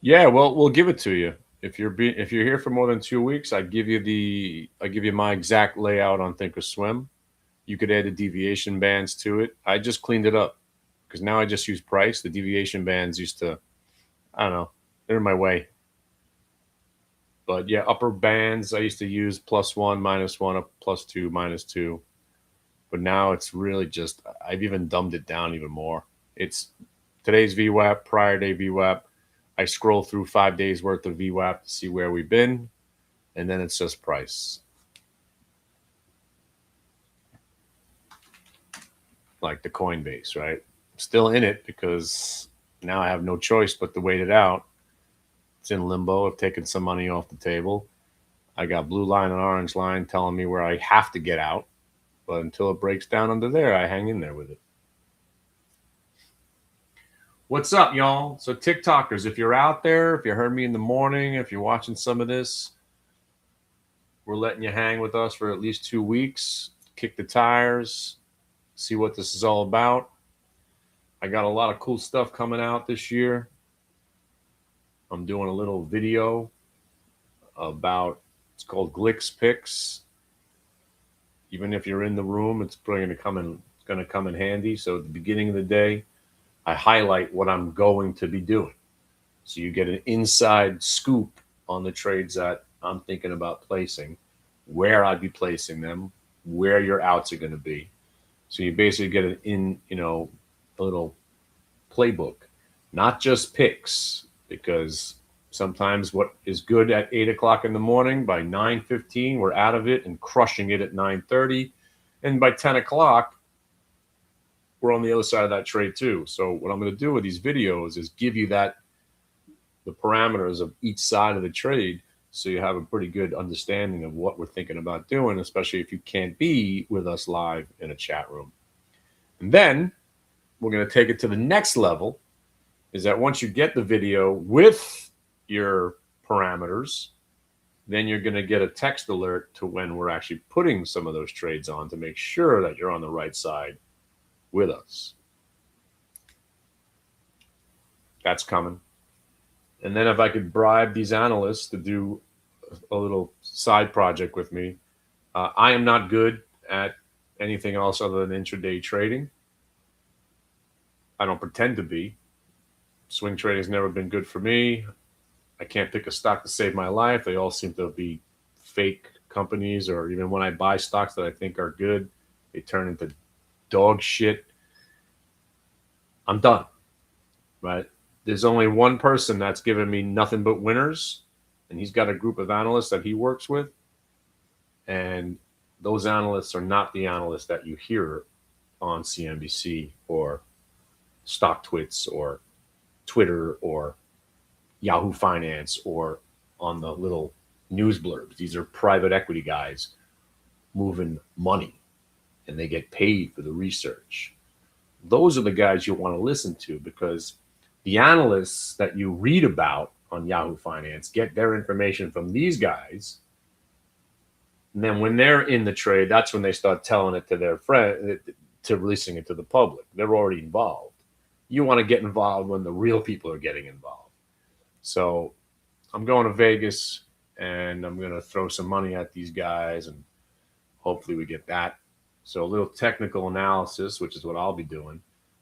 Yeah, well, we'll give it to you. If you're here for more than 2 weeks, I give you my exact layout on Thinkorswim. You could add the deviation bands to it. I just cleaned it up because now I just use price. The deviation bands used to, I don't know, they're in my way. But yeah, upper bands I used to use +1, -1, up +2, -2. But now it's really just, I've even dumbed it down even more. It's today's VWAP, prior day VWAP. I scroll through 5 days worth of VWAP to see where we've been, and then it's just price. Like the Coinbase, right? I'm still in it because now I have no choice but to wait it out. It's in limbo. I've taken some money off the table. I got blue line and orange line telling me where I have to get out. But until it breaks down under there, I hang in there with it. What's up, y'all? So TikTokers, if you're out there, if you heard me in the morning, if you're watching some of this, we're letting you hang with us for at least 2 weeks, kick the tires, see what this is all about. I got a lot of cool stuff coming out this year. I'm doing a little video about, it's called Glick's Picks. Even if you're in the room, it's going to come in handy. So at the beginning of the day, I highlight what I'm going to be doing. So you get an inside scoop on the trades that I'm thinking about placing, where I'd be placing them, where your outs are going to be. So you basically get a little playbook, not just picks, because sometimes what is good at 8 o'clock in the morning, by 9:15, we're out of it and crushing it at 9:30. And by 10 o'clock, we're on the other side of that trade too. So what I'm going to do with these videos is give you the parameters of each side of the trade, so you have a pretty good understanding of what we're thinking about doing, especially if you can't be with us live in a chat room. And then we're going to take it to the next level, is that once you get the video with your parameters, then you're going to get a text alert to when we're actually putting some of those trades on to make sure that you're on the right side with us. That's coming. And then if I could bribe these analysts to do a little side project with me, I am not good at anything else other than intraday trading. I don't pretend to be. Swing trading has never been good for me. I can't pick a stock to save my life. They all seem to be fake companies, or even when I buy stocks that I think are good, they turn into dog shit. I'm done, right? There's only one person that's given me nothing but winners, and he's got a group of analysts that he works with. And those analysts are not the analysts that you hear on CNBC or StockTwits or Twitter or Yahoo Finance or on the little news blurbs. These are private equity guys moving money, and they get paid for the research. Those are the guys you want to listen to, because the analysts that you read about on Yahoo Finance get their information from these guys. And then when they're in the trade, that's when they start telling it to their friend, to releasing it to the public. They're already involved. You want to get involved when the real people are getting involved. So I'm going to Vegas, and I'm going to throw some money at these guys, and hopefully we get that. So a little technical analysis, which is what I'll be doing,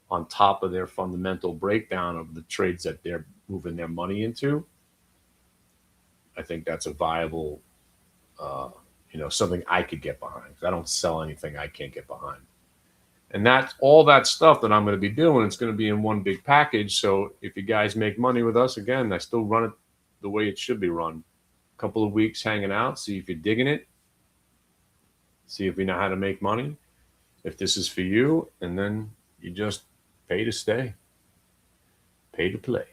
on top of their fundamental breakdown of the trades that they're moving their money into. I think that's a viable, something I could get behind. I don't sell anything I can't get behind. And that's all that stuff that I'm going to be doing. It's going to be in one big package. So if you guys make money with us, again, I still run it the way it should be run. A couple of weeks hanging out, see if you're digging it, see if we know how to make money, if this is for you, and then you just pay to stay, pay to play.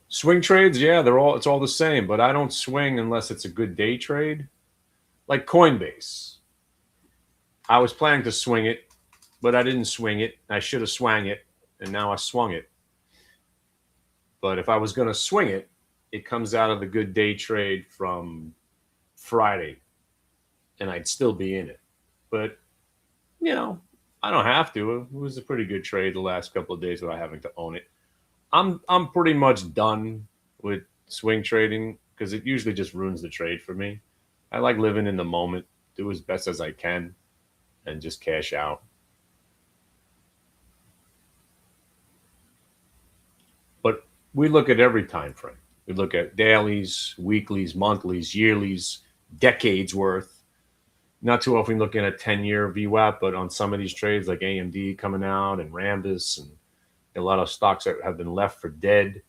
Swing trades, yeah, it's all the same, but I don't swing unless it's a good day trade. Like Coinbase. I was planning to swing it, but I didn't swing it. I should have swung it, and now I swung it. But if I was going to swing it, it comes out of the good day trade from Friday, and I'd still be in it. But, I don't have to. It was a pretty good trade the last couple of days without having to own it. I'm pretty much done with swing trading because it usually just ruins the trade for me. I like living in the moment, do as best as I can, and just cash out. But we look at every time frame. We look at dailies, weeklies, monthlies, yearlies, decades worth. Not too often looking at a 10-year VWAP, but on some of these trades like AMD coming out and Rambus and a lot of stocks that have been left for dead.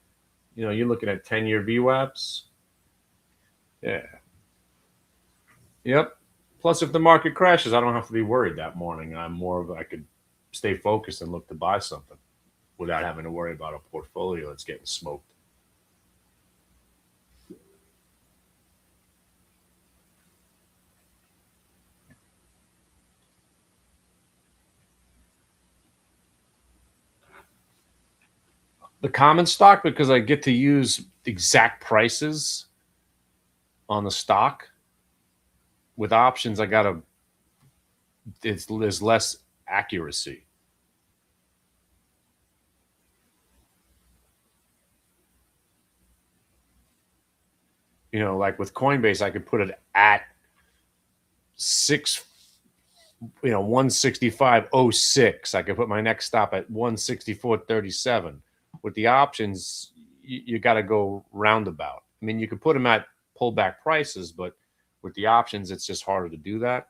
You're looking at 10-year VWAPs. Yeah. Yep. Plus, if the market crashes, I don't have to be worried that morning. I could stay focused and look to buy something without having to worry about a portfolio that's getting smoked. The common stock, because I get to use exact prices on the stock. With options, there's less accuracy. Like with Coinbase, I could put it at 165.06. I could put my next stop at 164.37. With the options, you got to go roundabout. I mean, you could put them at pullback prices, but with the options, it's just harder to do that.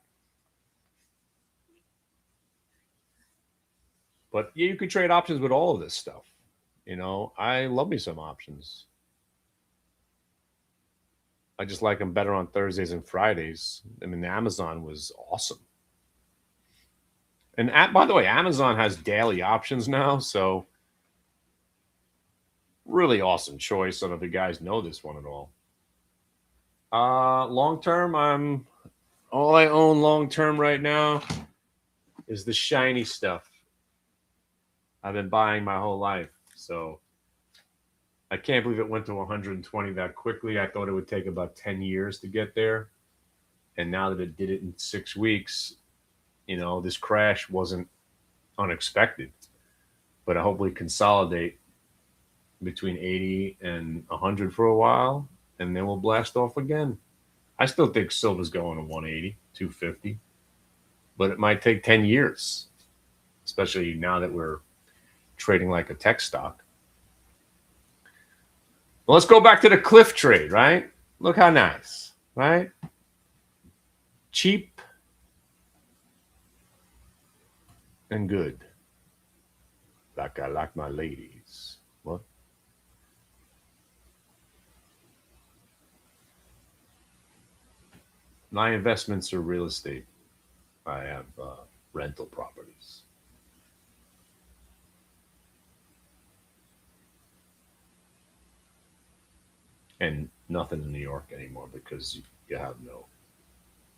But yeah, you could trade options with all of this stuff. I love me some options. I just like them better on Thursdays and Fridays. I mean, Amazon was awesome. And by the way, Amazon has daily options now, so really awesome choice. I don't know if you guys know this one at all. Long term, all I own long term right now is the shiny stuff. I've been buying my whole life, so I can't believe it went to 120 that quickly. I thought it would take about 10 years to get there, and now that it did it in 6 weeks, this crash wasn't unexpected. But I hopefully consolidate between 80 and 100 for a while, and then we'll blast off again. I still think silver's going to 180, 250, but it might take 10 years, especially now that we're trading like a tech stock. Well, let's go back to the cliff trade, right? Look how nice, right? Cheap and good. Like I like my ladies. What? My investments are real estate. I have rental properties. And nothing in New York anymore because you have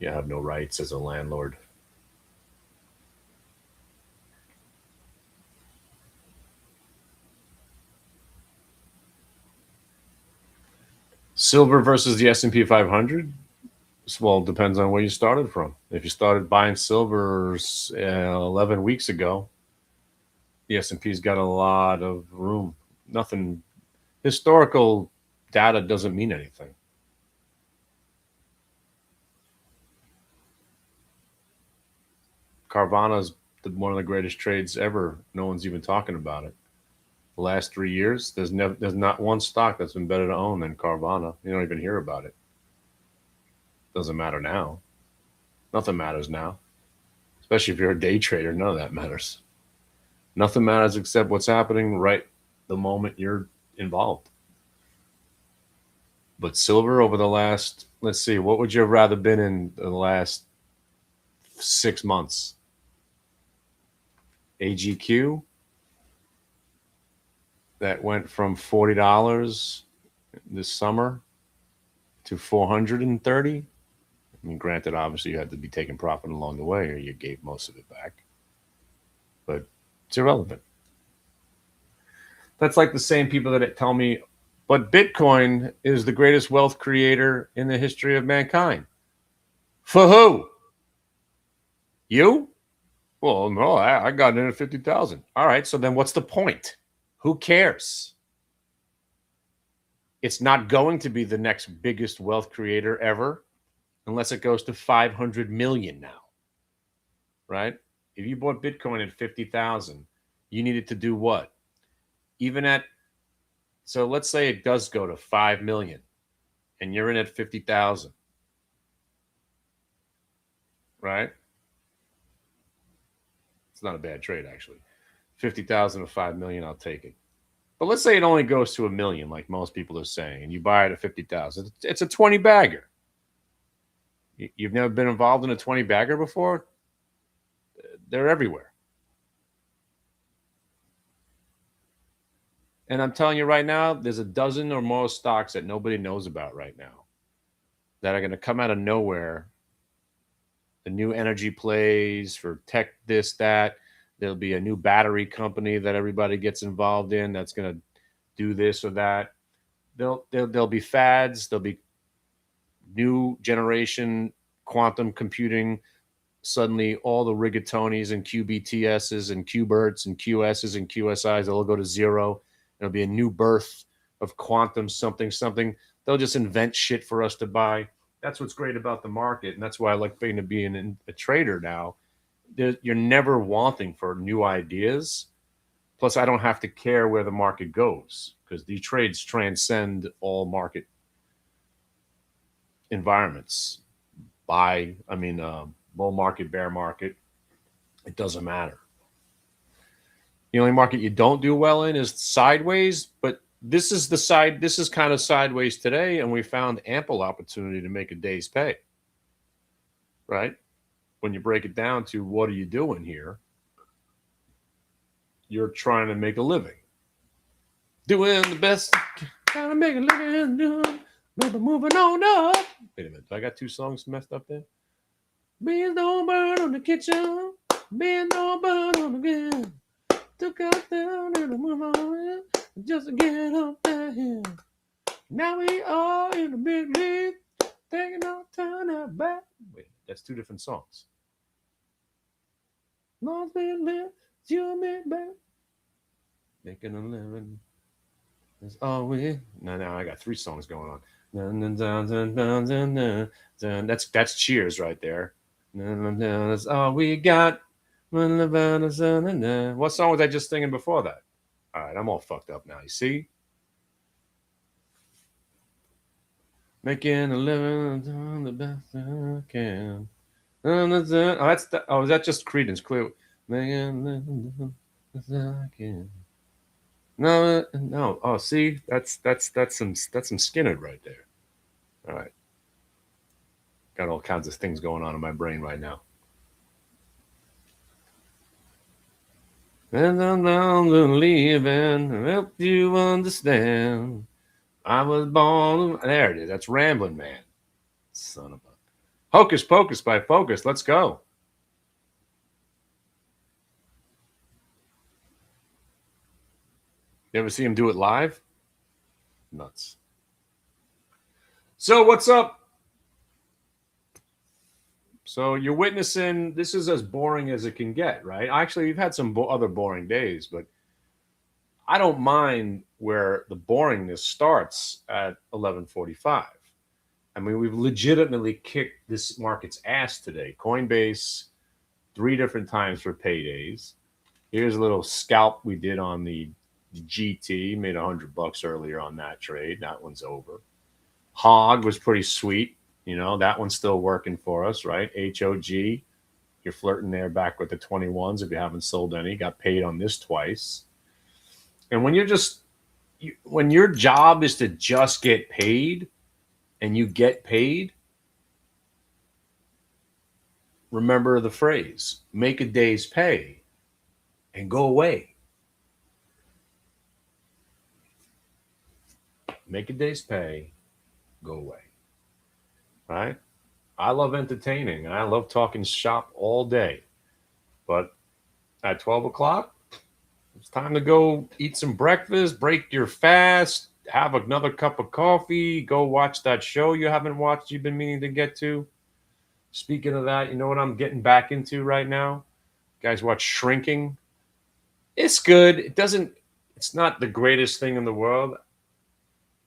no rights as a landlord. Silver versus the S&P 500. Well, it depends on where you started from. If you started buying silver 11 weeks ago, the S&P's got a lot of room. Nothing. Historical data doesn't mean anything. Carvana's one of the greatest trades ever. No one's even talking about it. The last 3 years, there's not one stock that's been better to own than Carvana. You don't even hear about it. Doesn't matter now. Nothing matters now. Especially if you're a day trader, none of that matters. Nothing matters except what's happening right the moment you're involved. But silver over the last, let's see, what would you have rather been in the last 6 months? AGQ, that went from $40 this summer to $430. I mean, granted, obviously you had to be taking profit along the way or you gave most of it back. But it's irrelevant. That's like the same people that tell me, but Bitcoin is the greatest wealth creator in the history of mankind. For who? You? Well, no, I got in at 50,000. All right, so then what's the point? Who cares? It's not going to be the next biggest wealth creator ever unless it goes to 500 million now, right? If you bought Bitcoin at 50,000, you needed to do what? Even at, so let's say it does go to 5 million and you're in at 50,000, right? It's not a bad trade, actually. 50,000 to 5 million, I'll take it. But let's say it only goes to 1 million, like most people are saying, and you buy it at 50,000. It's a 20 bagger. You've never been involved in a 20 bagger before? They're everywhere. And I'm telling you right now, there's a dozen or more stocks that nobody knows about right now that are going to come out of nowhere. The new energy plays for tech, this, that. There'll be a new battery company that everybody gets involved in that's going to do this or that. There'll be fads. There'll be new generation quantum computing. Suddenly, all the rigatonis and QBTSs and QBERTs and QSs and QSIs, they'll go to zero. There'll be a new birth of quantum something, something. They'll just invent shit for us to buy. That's what's great about the market, and that's why I like being a trader now. You're never wanting for new ideas. Plus, I don't have to care where the market goes because these trades transcend all market environments. Bull market, bear market, it doesn't matter. The only market you don't do well in is sideways, but this is kind of sideways today, and we found ample opportunity to make a day's pay, right? When you break it down to what are you doing here, you're trying to make a living. Doing the best, trying to make a living, maybe moving on up. Wait a minute, I got 2 songs messed up there. Beans don't burn on the kitchen, beans don't burn on the ground. Took out down and move on just to get up there. Now we are in the big league, taking our turn out back. Wait, that's 2 different songs. Lost me live, you me back. Making a living. That's all we. No, I got 3 songs going on. That's Cheers right there. That's all we got. What song was I just singing before that? All right, I'm all fucked up now. You see? Making a living, doing the best I can. Is that just Creedence Clear? Making a living, doing the best I can. No. Oh, see, that's some Skinner right there. All right, got all kinds of things going on in my brain right now. And I'm down to leave and help you understand. I was born. There it is. That's Ramblin' Man. Son of a. Hocus Pocus by Focus. Let's go. You ever see him do it live? Nuts. So what's up? So you're witnessing, this is as boring as it can get, right? Actually, we've had some other boring days, but I don't mind where the boringness starts at 11:45. I mean, we've legitimately kicked this market's ass today. Coinbase 3 different times for paydays. Here's a little scalp we did on the GT. Made $100 earlier on that trade. That one's over. Hog was pretty sweet. You know, that one's still working for us, right? HOG. You're flirting there back with the 21s if you haven't sold any. Got paid on this twice. And when when your job is to just get paid and you get paid, remember the phrase, make a day's pay and go away. Make a day's pay, go away. Right? I love entertaining. I love talking shop all day. But at 12 o'clock, it's time to go eat some breakfast, break your fast, have another cup of coffee, go watch that show you haven't watched, you've been meaning to get to. Speaking of that, you know what I'm getting back into right now? You guys watch Shrinking? It's good. It's not the greatest thing in the world,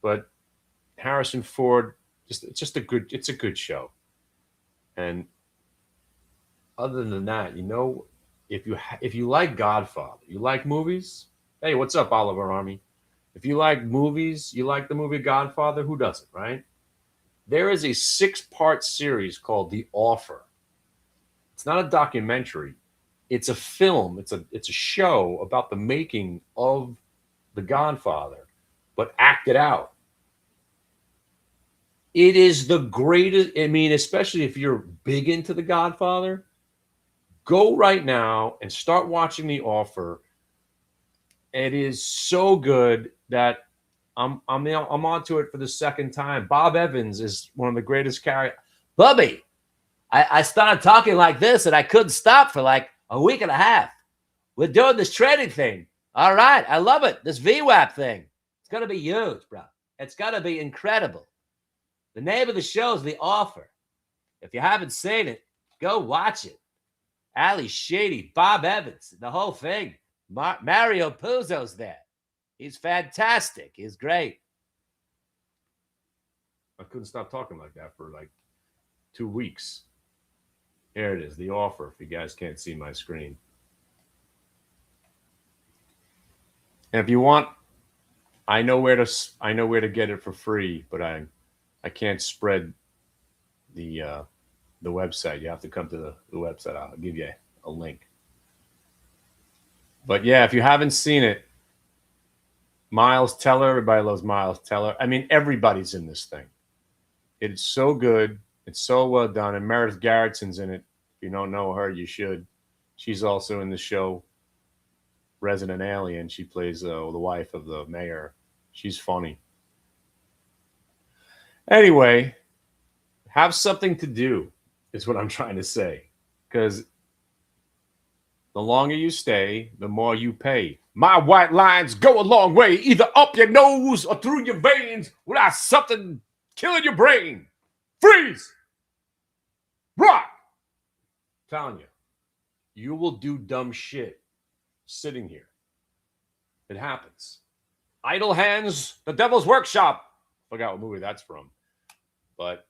but Harrison Ford, it's a good show. And other than that, you know, if you like Godfather, you like movies. Hey, what's up, Oliver Army? If you like movies, you like the movie Godfather. Who doesn't, right? There is a 6-part series called The Offer. It's not a documentary. It's a film. It's a show about the making of The Godfather, but acted out. It is the greatest. I mean, especially if you're big into The Godfather, go right now and start watching The Offer. It is so good that I'm onto it for the second time. Bob Evans is one of the greatest characters. Bubby, I started talking like this and I couldn't stop for like a week and a half. We're doing this trading thing. All right, I love it. This VWAP thing. It's going to be huge, bro. It's going to be incredible. The name of the show is The Offer. If you haven't seen it, go watch it. Ali Sheedy, Bob Evans, the whole thing. Mario Puzo's there. He's fantastic. He's great. I couldn't stop talking like that for like 2 weeks. Here it is, The Offer, if you guys can't see my screen. And if you want, I know where to get it for free, but I can't spread the website. You have to come to the website. I'll give you a link. But yeah, if you haven't seen it, Miles Teller, everybody loves Miles Teller. I mean, everybody's in this thing. It's so good. It's so well done. And Meredith Garrettson's in it. If you don't know her, you should. She's also in the show Resident Alien. She plays the wife of the mayor. She's funny. Anyway, have something to do is what I'm trying to say. Because the longer you stay, the more you pay. My white lines go a long way, either up your nose or through your veins without something killing your brain. Freeze! Rock! I'm telling you, you will do dumb shit sitting here. It happens. Idle Hands, The Devil's Workshop. Forgot what movie that's from. But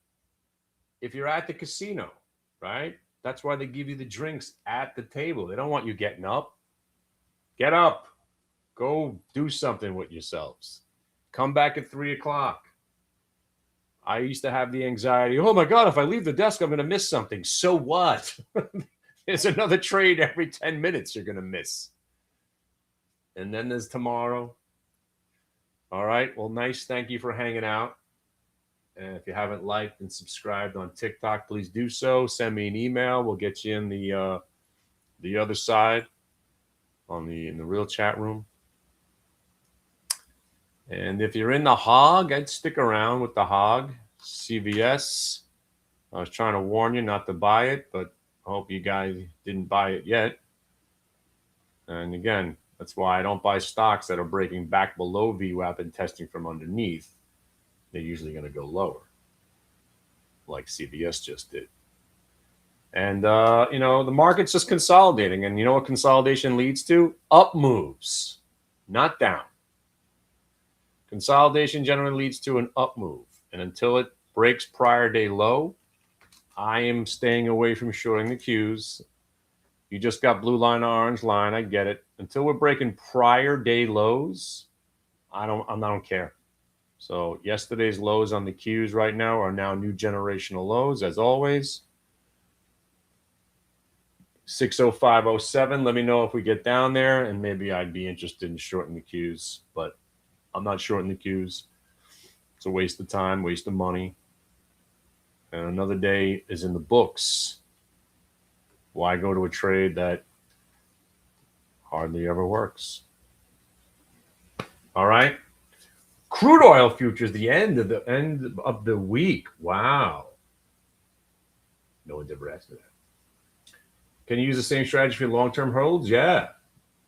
if you're at the casino, right? That's why they give you the drinks at the table. They don't want you getting up. Get up. Go do something with yourselves. Come back at 3 o'clock. I used to have the anxiety, oh my God, if I leave the desk, I'm going to miss something. So what? There's another trade every 10 minutes you're going to miss. And then there's tomorrow. All right. Well, nice. Thank you for hanging out. And if you haven't liked and subscribed on TikTok, please do so. Send me an email. We'll get you in the other side in the real chat room. And if you're in the hog, I'd stick around with the hog. CVS. I was trying to warn you not to buy it, but I hope you guys didn't buy it yet. And again, that's why I don't buy stocks that are breaking back below VWAP and testing from underneath. They're usually going to go lower, like CVS just did. And, the market's just consolidating. And you know what consolidation leads to? Up moves, not down. Consolidation generally leads to an up move. And until it breaks prior day low, I am staying away from shorting the Qs. You just got blue line, orange line. I get it. Until we're breaking prior day lows, I don't care. So yesterday's lows on the Qs right now are now new generational lows, as always. 60507. Let me know if we get down there, and maybe I'd be interested in shorting the Qs, but I'm not shorting the Qs. It's a waste of time, waste of money. And another day is in the books. Why go to a trade that hardly ever works? All right. Crude oil futures, the end of the week. Wow. No one's ever asked me that. Can you use the same strategy for long-term holds? Yeah,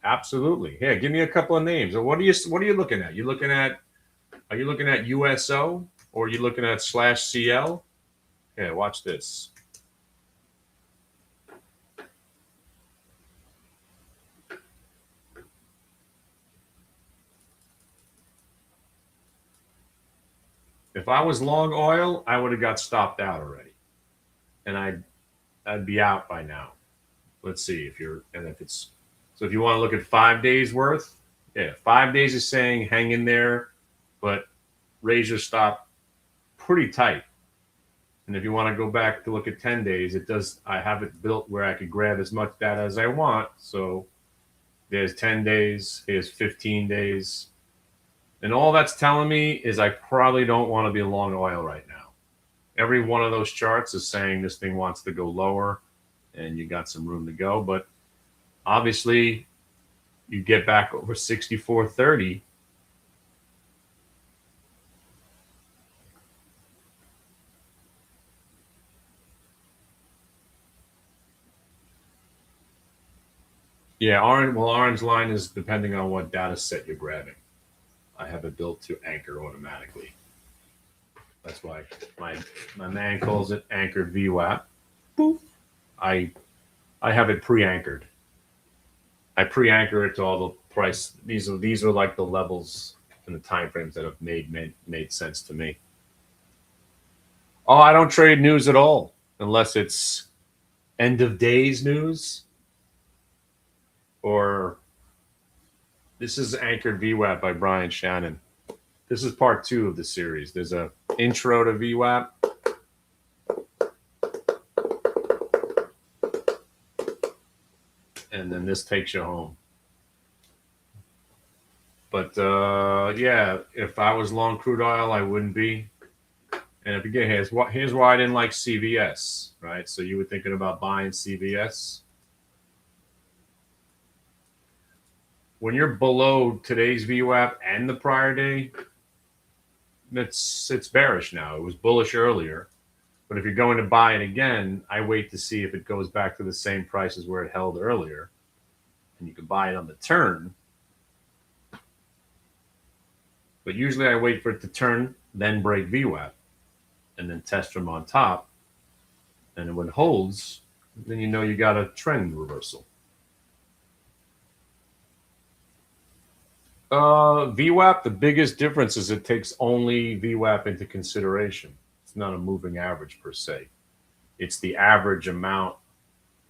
absolutely. Here, give me a couple of names. What are you looking at? Are you looking at USO, or are you looking at /CL? Yeah, watch this. If I was long oil, I would have got stopped out already, and I'd be out by now. Let's see if you want to look at 5 days worth, yeah, 5 days is saying hang in there, but raise your stop pretty tight. And if you want to go back to look at 10 days, I have it built where I could grab as much data as I want. So there's 10 days, here's 15 days. And all that's telling me is I probably don't want to be long oil right now. Every one of those charts is saying this thing wants to go lower, and you got some room to go. But obviously, you get back over 64.30. Yeah, orange line is depending on what data set you're grabbing. I have it built to anchor automatically. That's why my man calls it anchored VWAP. Boop. I have it pre-anchored. I pre-anchor it to all the price. These are like the levels and the time frames that have made sense to me. Oh, I don't trade news at all unless it's end of days news, or this is Anchored VWAP by Brian Shannon. This is part 2 of the series. There's a intro to VWAP. And then this takes you home. But yeah, if I was long crude oil, I wouldn't be. And if again, here's why I didn't like CVS, right? So you were thinking about buying CVS. When you're below today's VWAP and the prior day, it's bearish now. It was bullish earlier. But if you're going to buy it again, I wait to see if it goes back to the same prices where it held earlier. And you can buy it on the turn. But usually I wait for it to turn, then break VWAP, and then test from on top. And when it holds, then you know you got a trend reversal. VWAP, the biggest difference is it takes only VWAP into consideration. It's not a moving average per se. It's the average amount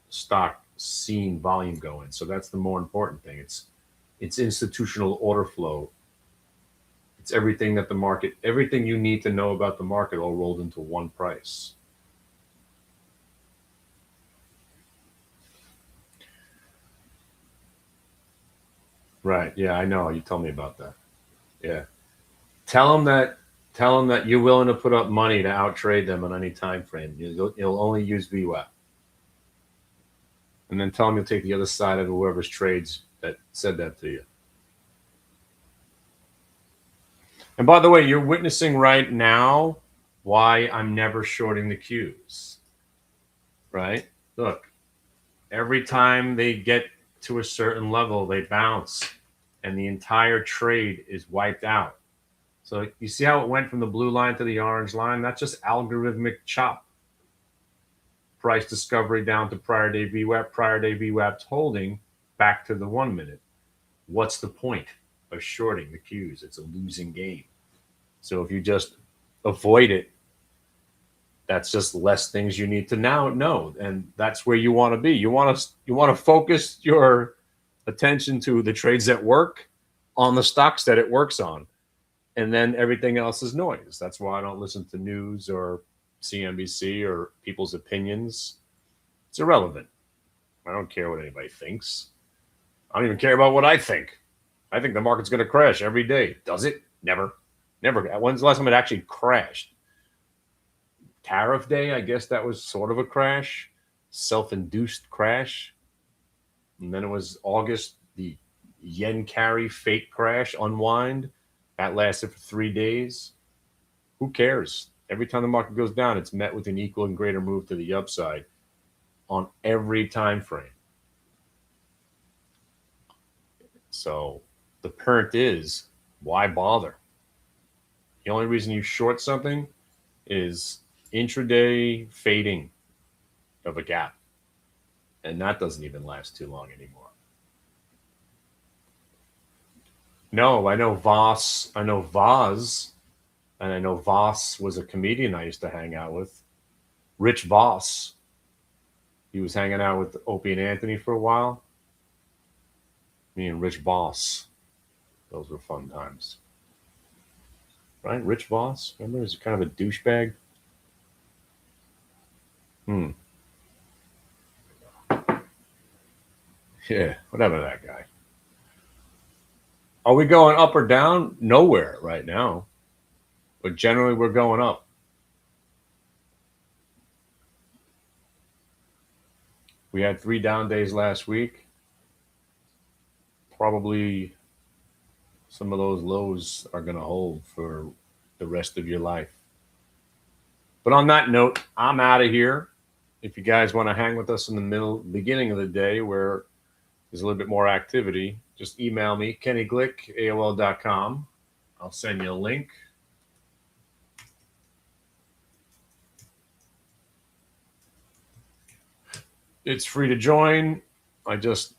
stock seen volume going. So that's the more important thing. It's institutional order flow. It's everything that the market, everything you need to know about the market all rolled into one price. Right. Yeah, I know. You told me about that. Yeah. Tell them that you're willing to put up money to outtrade them on any time frame. You'll only use VWAP. And then tell them you'll take the other side of whoever's trades that said that to you. And by the way, you're witnessing right now why I'm never shorting the Qs. Right? Look, every time they get to a certain level, they bounce, and the entire trade is wiped out. So you see how it went from the blue line to the orange line? That's just algorithmic chop. Price discovery down to prior day VWAP, prior day VWAP's holding back to the 1 minute. What's the point of shorting the Qs? It's a losing game. So if you just avoid it, That's just less things you need to now know, and that's where you want to be. You want to focus your attention to the trades that work on the stocks that it works on, and then everything else is noise. That's why I don't listen to news or CNBC or people's opinions. It's irrelevant. I don't care what anybody thinks. I don't even care about what I think. I think the market's going to crash every day. Does it? Never. Never. When's the last time it actually crashed? Tariff day, I guess that was sort of a crash, self-induced crash. And then it was August, the yen carry fake crash, unwind. That lasted for 3 days. Who cares? Every time the market goes down, it's met with an equal and greater move to the upside on every time frame. So the point is, why bother? The only reason you short something is intraday fading of a gap. And that doesn't even last too long anymore. No, I know Voss, I know Voz, and I know Voss was a comedian I used to hang out with. Rich Voss. He was hanging out with Opie and Anthony for a while. Me and Rich Voss. Those were fun times. Right? Rich Voss? Remember? He's kind of a douchebag. Yeah, whatever that guy. Are we going up or down? Nowhere right now. But generally, we're going up. We had 3 down days last week. Probably some of those lows are going to hold for the rest of your life. But on that note, I'm out of here. If you guys want to hang with us in the beginning of the day where there's a little bit more activity, just email me, KennyGlick, AOL.com. I'll send you a link. It's free to join. I just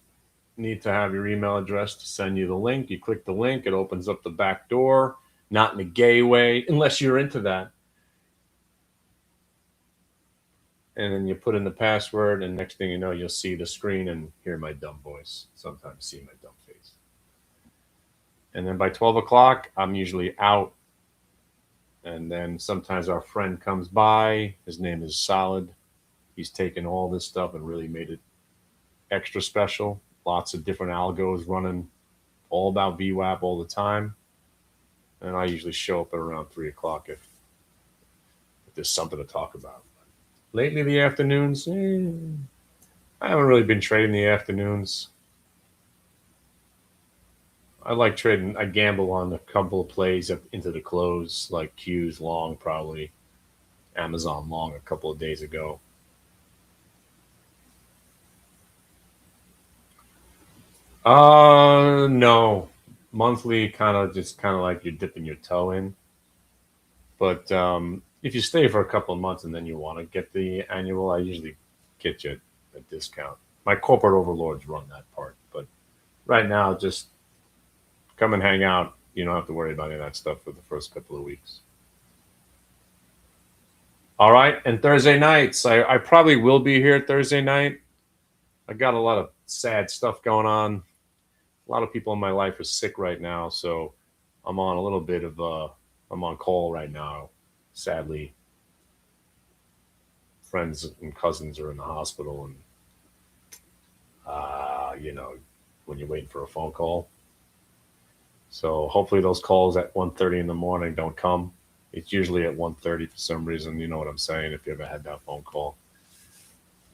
need to have your email address to send you the link. You click the link, it opens up the back door, not in a gay way, unless you're into that. And then you put in the password, and next thing you know, you'll see the screen and hear my dumb voice. Sometimes see my dumb face. And then by 12 o'clock, I'm usually out. And then sometimes our friend comes by. His name is Solid. He's taken all this stuff and really made it extra special. Lots of different algos running all about VWAP all the time. And I usually show up at around 3 o'clock if there's something to talk about. Lately, the afternoons, I haven't really been trading the afternoons. I like trading. I gamble on a couple of plays up into the close, like Q's long, probably Amazon long a couple of days ago. No. Monthly, kind of like you're dipping your toe in. But if you stay for a couple of months and then you want to get the annual, I usually get you a discount. My corporate overlords run that part. But right now, just come and hang out. You don't have to worry about any of that stuff for the first couple of weeks. All right. And Thursday nights, I probably will be here Thursday night. I got a lot of sad stuff going on. A lot of people in my life are sick right now. So I'm on a little bit of I'm on call right now. Sadly, friends and cousins are in the hospital, and when you're waiting for a phone call. So hopefully those calls at 1:30 in the morning don't come. It's usually at 1:30 for some reason. You know what I'm saying? If you ever had that phone call.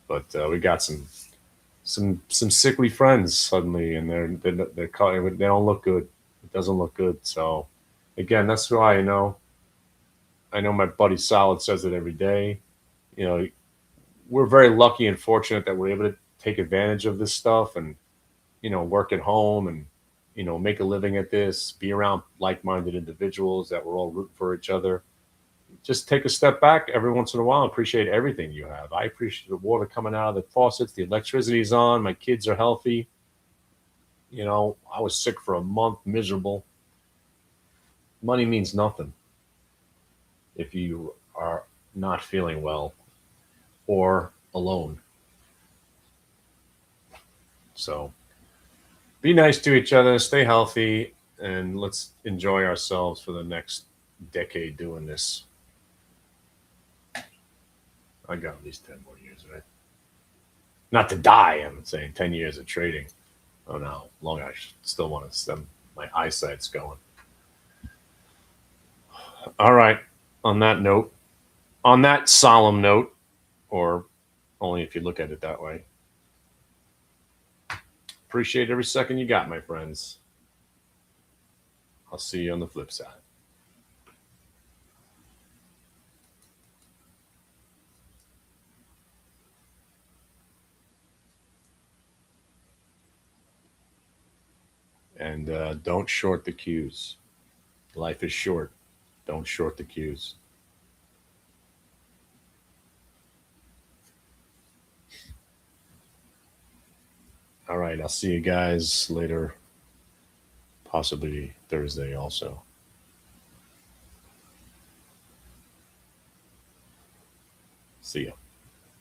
But we got some sickly friends suddenly, and they don't look good. It doesn't look good. So again, that's why I know my buddy Solid says it every day. We're very lucky and fortunate that we're able to take advantage of this stuff and, work at home and, make a living at this, be around like-minded individuals that we're all rooting for each other. Just take a step back every once in a while and appreciate everything you have. I appreciate the water coming out of the faucets, the electricity's on, my kids are healthy. I was sick for a month, miserable. Money means nothing if you are not feeling well or alone. So be nice to each other, stay healthy, and let's enjoy ourselves for the next decade doing this. I got at least 10 more years, right? Not to die, I'm saying 10 years of trading. I don't know how long I still want to stem. My eyesight's going. All right. On that solemn note, or only if you look at it that way, appreciate every second you got, my friends. I'll see you on the flip side. And don't short the cues. Life is short. Don't short the cues. All right. I'll see you guys later, possibly Thursday also. See ya.